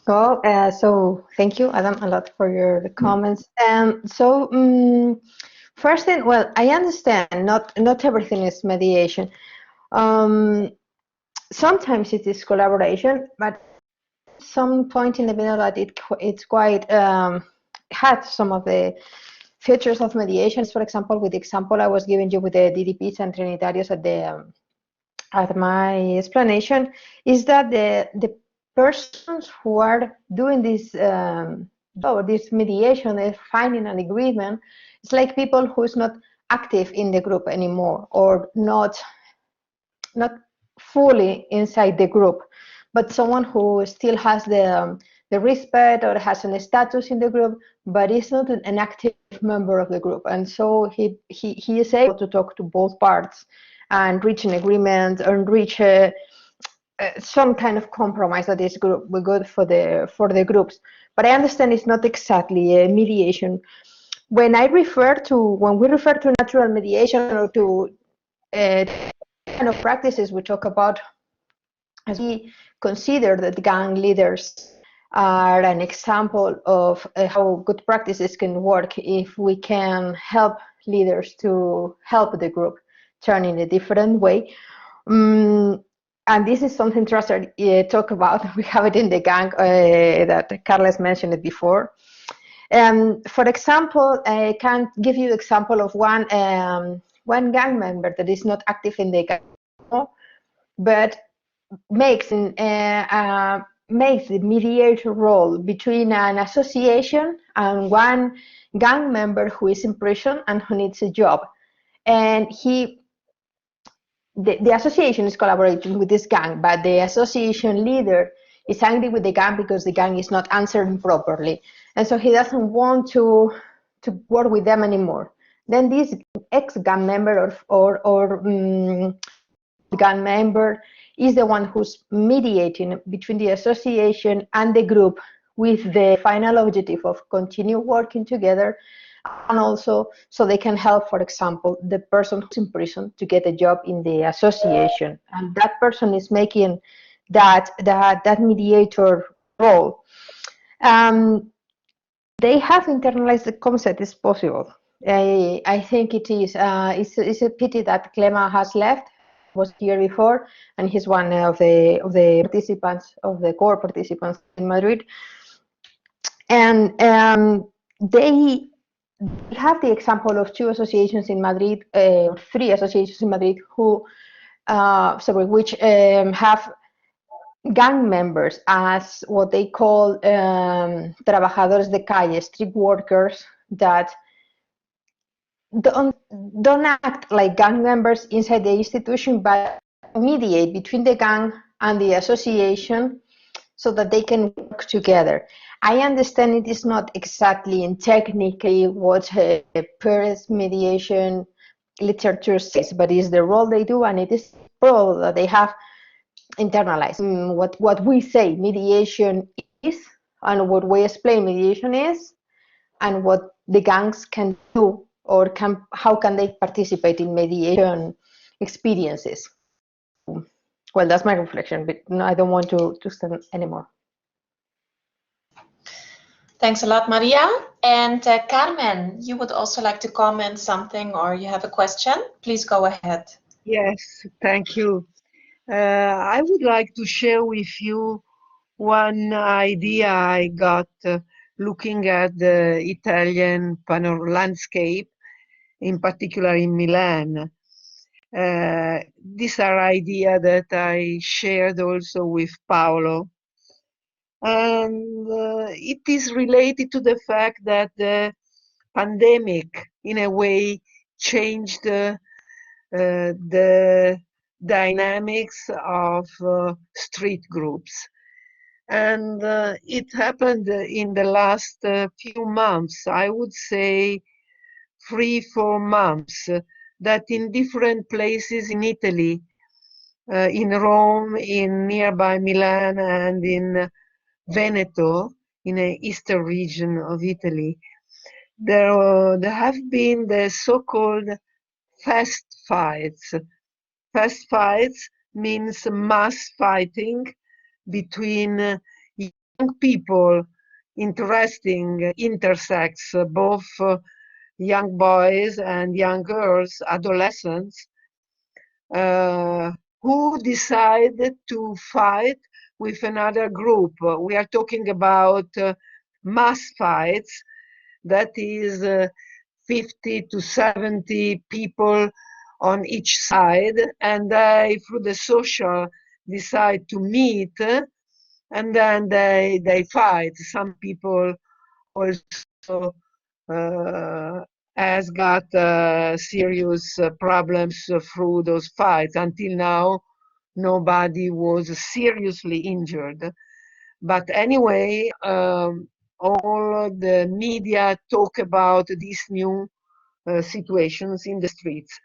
[SPEAKER 5] Well, so thank you, Adam, a lot for your comments. First thing, well, I understand not everything is mediation. Sometimes it is collaboration, but some point in the middle that it's quite had some of the features of mediation. For example, with the example I was giving you with the DDPs and Trinitarios at my explanation, is that the persons who are doing this this mediation, they're finding an agreement. It's like people who's not active in the group anymore, or not fully inside the group, but someone who still has the respect or has a status in the group, but is not an active member of the group. And so he is able to talk to both parts and reach an agreement and reach some kind of compromise that is good for the groups. But I understand it's not exactly a mediation. When we refer to natural mediation or to kind of practices we talk about, as we consider that gang leaders are an example of how good practices can work if we can help leaders to help the group turn in a different way. And this is something Trusser talk about. We have it in the gang that Carles mentioned it before. For example, I can give you an example of one gang member that is not active in the gang, but makes the mediator role between an association and one gang member who is in prison and who needs a job. And the association is collaborating with this gang, but the association leader is angry with the gang because the gang is not answering properly. And so he doesn't want to work with them anymore. Then this ex-gang member or gang member is the one who's mediating between the association and the group with the final objective of continue working together, and also so they can help, for example, the person who's in prison to get a job in the association. And that person is making that mediator role. They have internalized the concept. It's possible. I think it is. It's a pity that Clema has left. Was here before, and he's one of the participants, of the core participants in Madrid. And they have the example of two associations in Madrid, three associations in Madrid who, which have gang members as what they call trabajadores de calle, street workers that don't act like gang members inside the institution, but mediate between the gang and the association so that they can work together. I understand it is not exactly and technically what Perez mediation literature says, but it's the role they do, and it is probable that they have internalized what we say mediation is, and what we explain mediation is, and what the gangs can do, or how can they participate in mediation experiences. Well, that's my reflection, but no, I don't want to extend anymore.
[SPEAKER 1] Thanks a lot, Maria. And Carmen, you would also like to comment something, or you have a question? Please go ahead.
[SPEAKER 11] Yes, thank you. I would like to share with you one idea I got looking at the Italian landscape, in particular in Milan. These are ideas that I shared also with Paolo. And it is related to the fact that the pandemic, in a way, changed the dynamics of street groups. And it happened in the last few months, I would say 3-4 months, that in different places in Italy, in Rome, in nearby Milan, and in Veneto, in the eastern region of Italy, there have been the so-called fast fights. Fast fights means mass fighting between young people, interesting, intersex, both young boys and young girls, adolescents, who decide to fight with another group. We are talking about mass fights, that is 50 to 70 people on each side, and they, through the social, decide to meet, and then they fight. Some people also has got serious problems through those fights. Until now, nobody was seriously injured. But anyway, all the media talk about these new situations in the streets.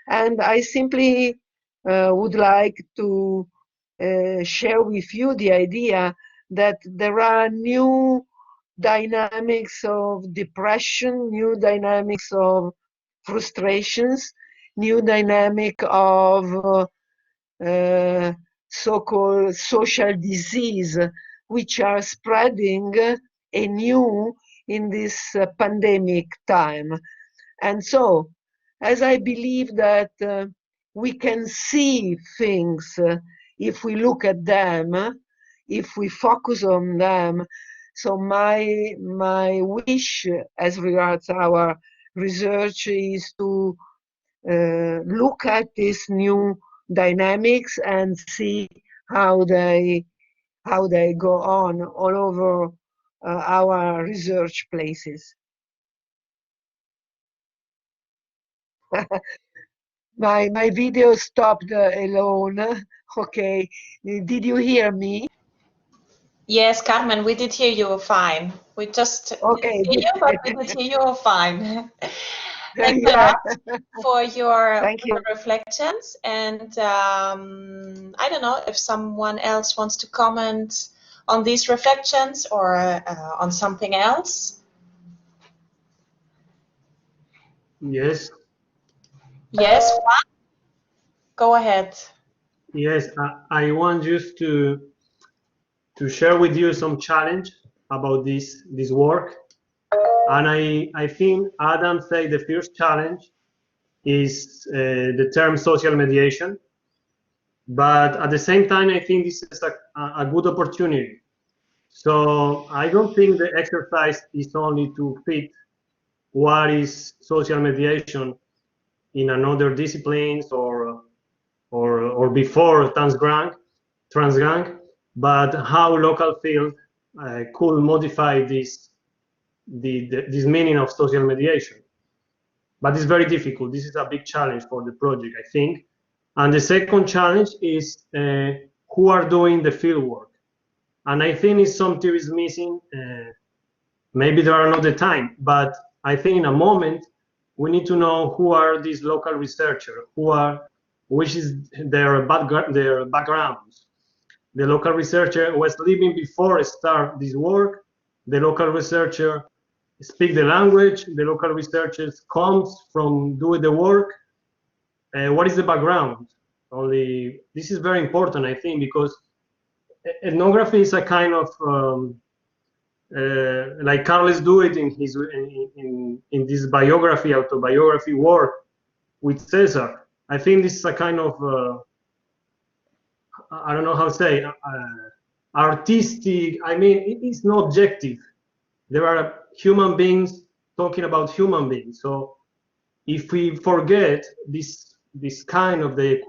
[SPEAKER 11] And I simply would like to share with you the idea that there are new dynamics of depression, new dynamics of frustrations, new dynamic of so-called social disease, which are spreading anew in this pandemic time. And so, as I believe that we can see things if we look at them, if we focus on them. So my wish as regards our research is to look at these new dynamics and see how they go on all over our research places. My video stopped alone. Okay, did you hear me?
[SPEAKER 1] Yes, Carmen, we did hear you fine. We just didn't hear you, but we did hear you fine. Thank you a lot for your reflections. And I don't know if someone else wants to comment on these reflections or on something else.
[SPEAKER 7] Yes.
[SPEAKER 1] Yes, Juan? Go ahead.
[SPEAKER 7] Yes, I want just to share with you some challenge about this work. And I think Adam said the first challenge is the term social mediation. But at the same time, I think this is a good opportunity. So I don't think the exercise is only to fit what is social mediation in another disciplines or before TRANSGANG, but how local field could modify this meaning of social mediation. But it's very difficult. This is a big challenge for the project, I think. And the second challenge is who are doing the field work. And I think it's something is missing. Maybe there are not the time, but I think in a moment we need to know who are these local researchers, which is their backgrounds. The local researcher was living before start this work. The local researcher speak the language. The local researchers comes from doing the work. What is the background? This is very important, I think, because ethnography is a kind of like Carles do it in his in this autobiography work with Cesar. I think this is a kind of I don't know how to say artistic. I mean, it's not objective. There are human beings talking about human beings. So if we forget this kind of there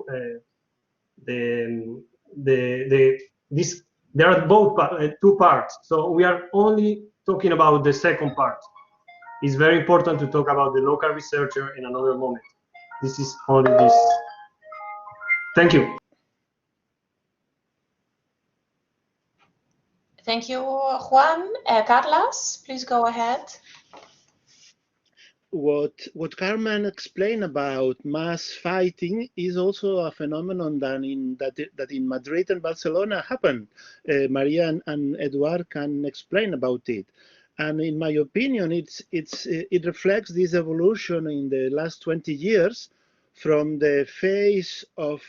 [SPEAKER 7] are both two parts. So we are only talking about the second part. It's very important to talk about the local researcher in another moment. This is only this. Thank you.
[SPEAKER 1] Thank you, Juan. Carlos, please go ahead.
[SPEAKER 8] What Carmen explained about mass fighting is also a phenomenon that in Madrid and Barcelona happened. Maria and Eduard can explain about it. And in my opinion, it reflects this evolution in the last 20 years from the phase of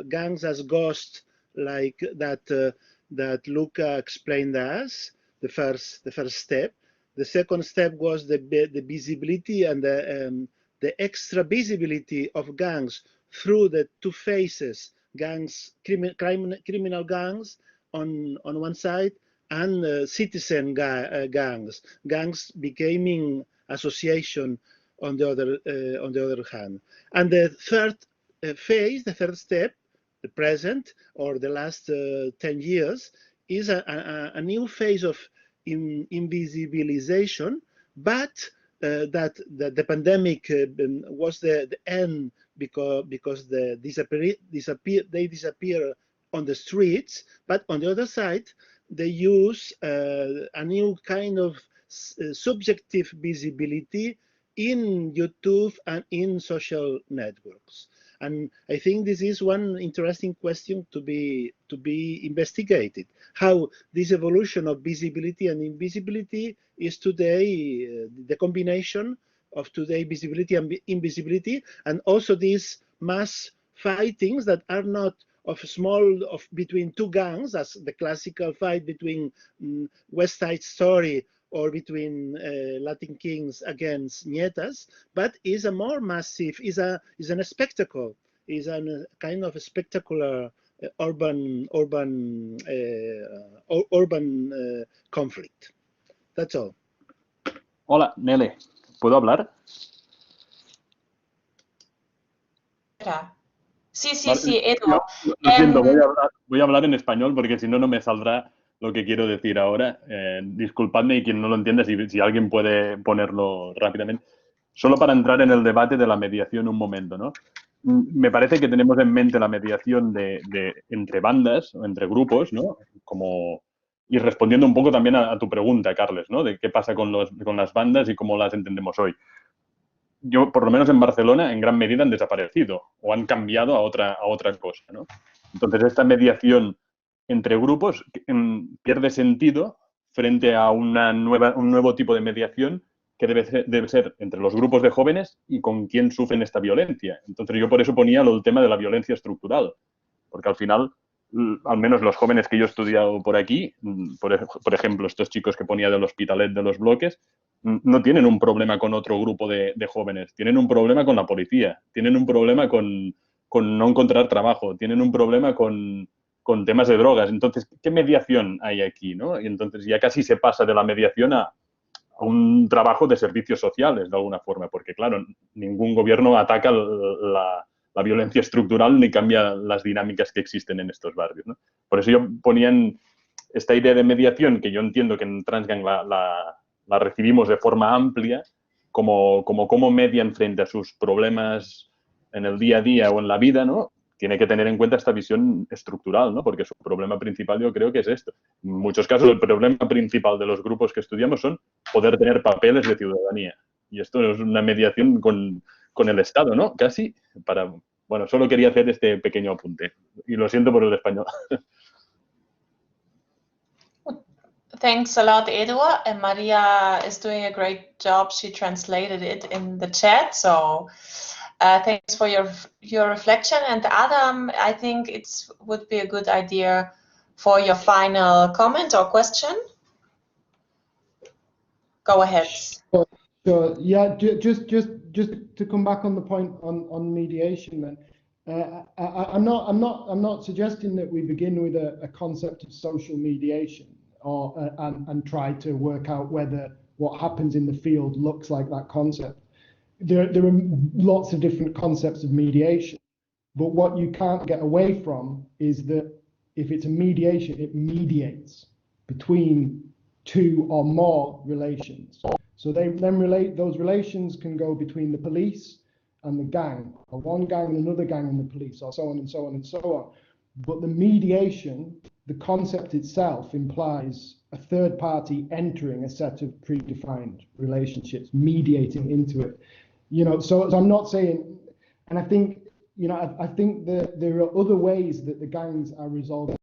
[SPEAKER 8] gangs as ghosts, like that Luca explained us, the first step. The second step was the visibility and the extra visibility of gangs through the two phases: gangs, criminal gangs on one side, and citizen gangs becoming association on the other hand. And the third phase, the third step, the present or the last 10 years, is a new phase of invisibilization, but that the pandemic was the end because they disappear on the streets. But on the other side, they use a new kind of subjective visibility in YouTube and in social networks. And I think this is one interesting question to be investigated. How this evolution of visibility and invisibility is today the combination of today visibility and invisibility, and also these mass fightings that are not of between two gangs, as the classical fight between West Side Story or between Latin Kings against Nietas, but is a more massive, is a spectacle, is a kind of a spectacular urban conflict. That's all.
[SPEAKER 3] Hola, Nele, ¿puedo hablar?
[SPEAKER 1] Sí, Eduard.
[SPEAKER 3] Lo siento, voy a hablar en español porque si no, no me saldrá lo que quiero decir ahora. Disculpadme, y quien no lo entienda, si alguien puede ponerlo rápidamente. Solo para entrar en el debate de la mediación un momento, ¿no? Me parece que tenemos en mente la mediación entre bandas o entre grupos, ¿no? Y respondiendo un poco también a tu pregunta, Carles, ¿no? De qué pasa con las bandas y cómo las entendemos hoy. Yo, por lo menos en Barcelona, en gran medida han desaparecido o han cambiado a otra cosa, ¿no? Entonces, esta mediación entre grupos pierde sentido frente a un nuevo tipo de mediación que debe ser entre los grupos de jóvenes y con quién sufren esta violencia. Entonces, yo por eso ponía el tema de la violencia estructural, porque al final, al menos los jóvenes que yo he estudiado por aquí, por ejemplo, estos chicos que ponía del Hospitalet de los bloques, no tienen un problema con otro grupo de jóvenes, tienen un problema con la policía, tienen un problema con no encontrar trabajo, tienen un problema con temas de drogas. Entonces, ¿qué mediación hay aquí, no? Y entonces ya casi se pasa de la mediación a un trabajo de servicios sociales, de alguna forma, porque, claro, ningún gobierno ataca la violencia estructural ni cambia las dinámicas que existen en estos barrios, ¿no? Por eso yo ponía esta idea de mediación, que yo entiendo que en Transgang la recibimos de forma amplia, como cómo median frente a sus problemas en el día a día o en la vida, ¿no? Tiene que tener en cuenta esta visión estructural, ¿no? Porque su problema principal yo creo que es esto. En muchos casos el problema principal de los grupos que estudiamos son poder tener papeles de ciudadanía. Y esto es una mediación con el Estado, ¿no? Casi bueno, solo quería hacer este pequeño apunte. Y lo siento por el español.
[SPEAKER 1] Thanks a lot, Eduard. And Maria is doing a great job. She translated it in the chat. So thanks for your reflection. And Adam, I think it would be a good idea for your final comment or question. Go ahead.
[SPEAKER 10] Sure. Yeah, just to come back on the point on mediation then. I'm not suggesting that we begin with a concept of social mediation and try to work out whether what happens in the field looks like that concept. There are lots of different concepts of mediation, but what you can't get away from is that if it's a mediation, it mediates between two or more relations. So those relations can go between the police and the gang, or one gang and another gang and the police, or so on and so on and so on. But the mediation, the concept itself, implies a third party entering a set of predefined relationships, mediating into it. So I'm not saying, and I think that there are other ways that the gangs are resolving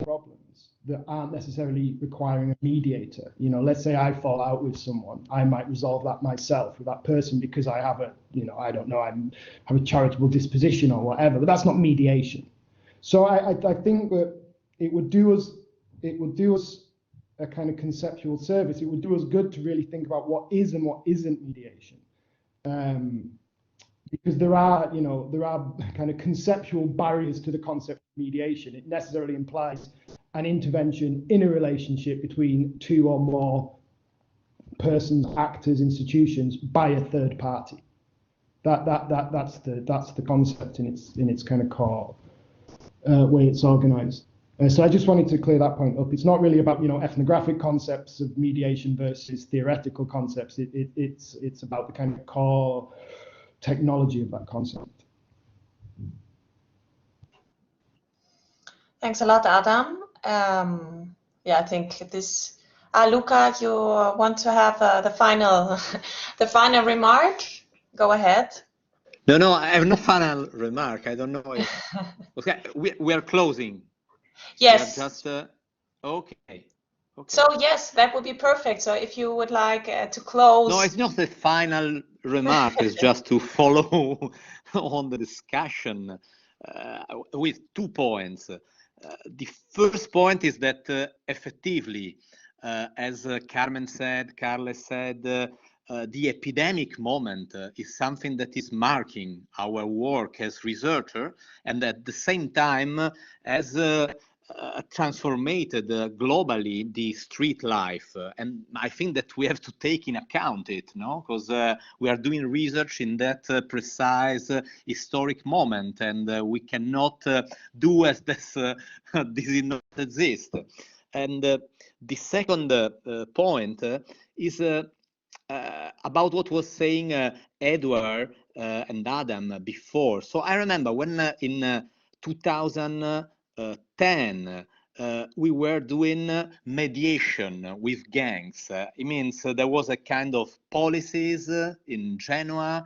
[SPEAKER 10] problems that aren't necessarily requiring a mediator. You know, let's say I fall out with someone, I might resolve that myself with that person because I have a, you know, I don't know, I have a charitable disposition or whatever, but that's not mediation. So I think that it would do us a kind of conceptual service. It would do us good to really think about what is and what isn't mediation. Because there are kind of conceptual barriers to the concept of mediation. It necessarily implies an intervention in a relationship between two or more persons, actors, institutions by a third party. That's the concept in its kind of core way it's organized. So I just wanted to clear that point up. It's not really about, you know, ethnographic concepts of mediation versus theoretical concepts. It's about the kind of core technology of that concept.
[SPEAKER 1] Thanks a lot, Adam. Yeah, I think this. Luca, you want to have the final remark? Go ahead.
[SPEAKER 2] No, I have no final remark. I don't know if okay, we are closing.
[SPEAKER 1] Yes.
[SPEAKER 2] We are just okay.
[SPEAKER 1] So yes, that would be perfect. So if you would like to close.
[SPEAKER 2] No, it's not the final remark. It's just to follow on the discussion with 2 points. The first point is that effectively, as Carles said, the epidemic moment is something that is marking our work as researcher, and at the same time has transformed globally the street life. And I think that we have to take in account it, no? Because we are doing research in that precise historic moment, and we cannot do as this did not exist. And the second point is about what was saying Eduard and Adam before. So I remember when in 2010 we were doing mediation with gangs. It means there was a kind of policies in Genoa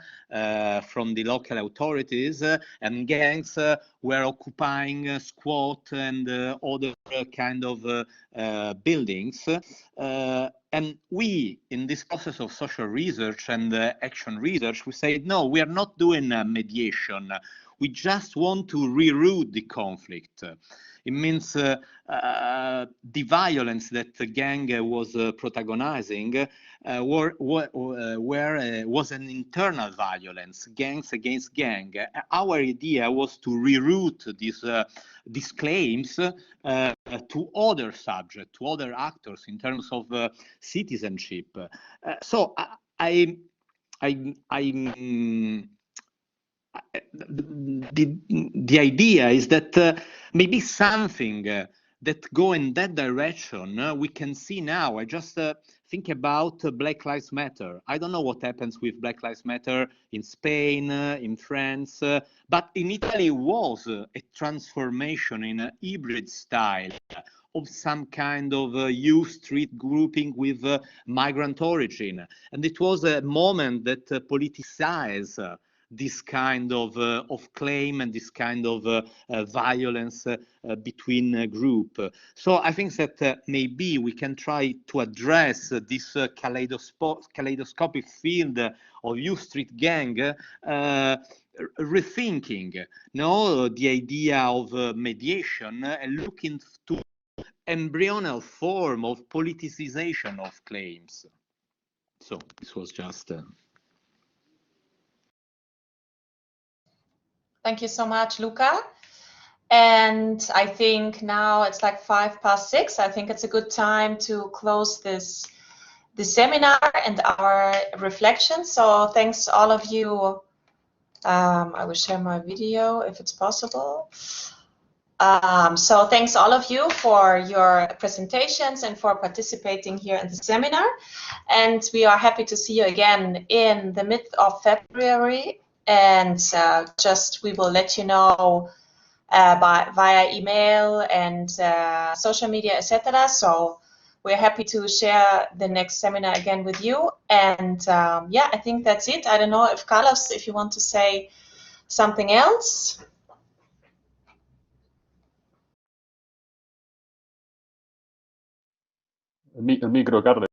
[SPEAKER 2] from the local authorities, and gangs were occupying squat and other kind of buildings. And we, in this process of social research and action research, we said, no, we are not doing mediation. We just want to reroute the conflict. It means the violence that the gang was protagonizing was an internal violence, gangs against gang. Our idea was to reroute these claims to other subjects, to other actors in terms of citizenship. So the idea is that maybe something that go in that direction we can see now. I just think about Black Lives Matter. I don't know what happens with Black Lives Matter in Spain, in France, but in Italy was a transformation in a hybrid style of some kind of youth street grouping with migrant origin. And it was a moment that politicized this kind of claim and this kind of violence between a group. So I think that maybe we can try to address this kaleidoscopic field of youth street gang, rethinking the idea of mediation and looking to embryonal form of politicization of claims. So this was just
[SPEAKER 1] Thank you so much, Luca. And I think now it's like 6:05. I think it's a good time to close this seminar and our reflections. So thanks all of you. I will share my video if it's possible. So thanks all of you for your presentations and for participating here in the seminar. And we are happy to see you again in the mid of February. And we will let you know via email and social media, etc. So we're happy to share the next seminar again with you. And yeah, I think that's it. I don't know if Carlos, if you want to say something else.
[SPEAKER 3] El micro, Carles.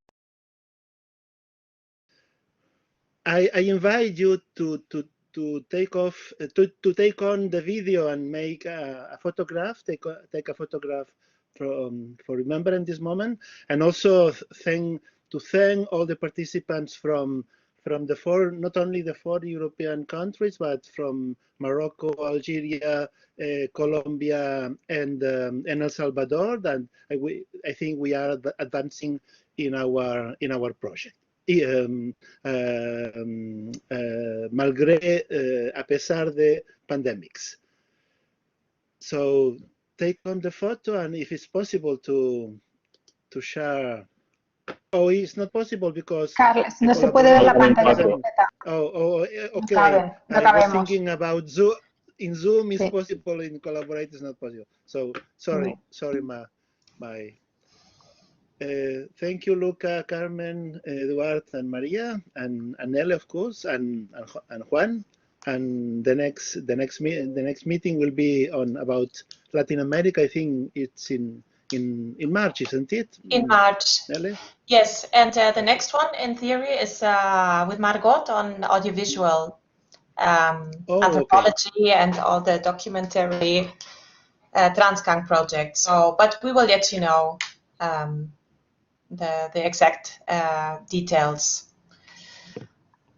[SPEAKER 8] I invite you to take on the video and make a photograph. Take a photograph for remembering this moment, and also thank all the participants from the not only the 4 European countries, but from Morocco, Algeria, Colombia, and El Salvador. And I think we are advancing in our project. A pesar de pandemics. So take on the photo, and if it's possible to share. Oh, it's not possible because
[SPEAKER 5] Carles, no se puede ver la pantalla completa.
[SPEAKER 8] Okay.
[SPEAKER 5] No
[SPEAKER 8] I was
[SPEAKER 5] cabemos.
[SPEAKER 8] thinking about Zoom. In Zoom is
[SPEAKER 5] Sí.
[SPEAKER 8] possible, in Collaborate is not possible. So sorry, my. Thank you, Luca, Carmen, Eduard, and Maria, and Nele, of course, and Juan. And the next meeting will be on about Latin America. I think it's in March, isn't it?
[SPEAKER 1] In March.
[SPEAKER 8] Nele?
[SPEAKER 1] Yes, and the next one, in theory, is with Margot on audiovisual anthropology and all the documentary TRANSGANG project. So, but we will let you know the exact details.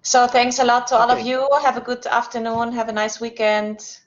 [SPEAKER 1] So thanks a lot to all of you. Have a good afternoon. Have a nice weekend.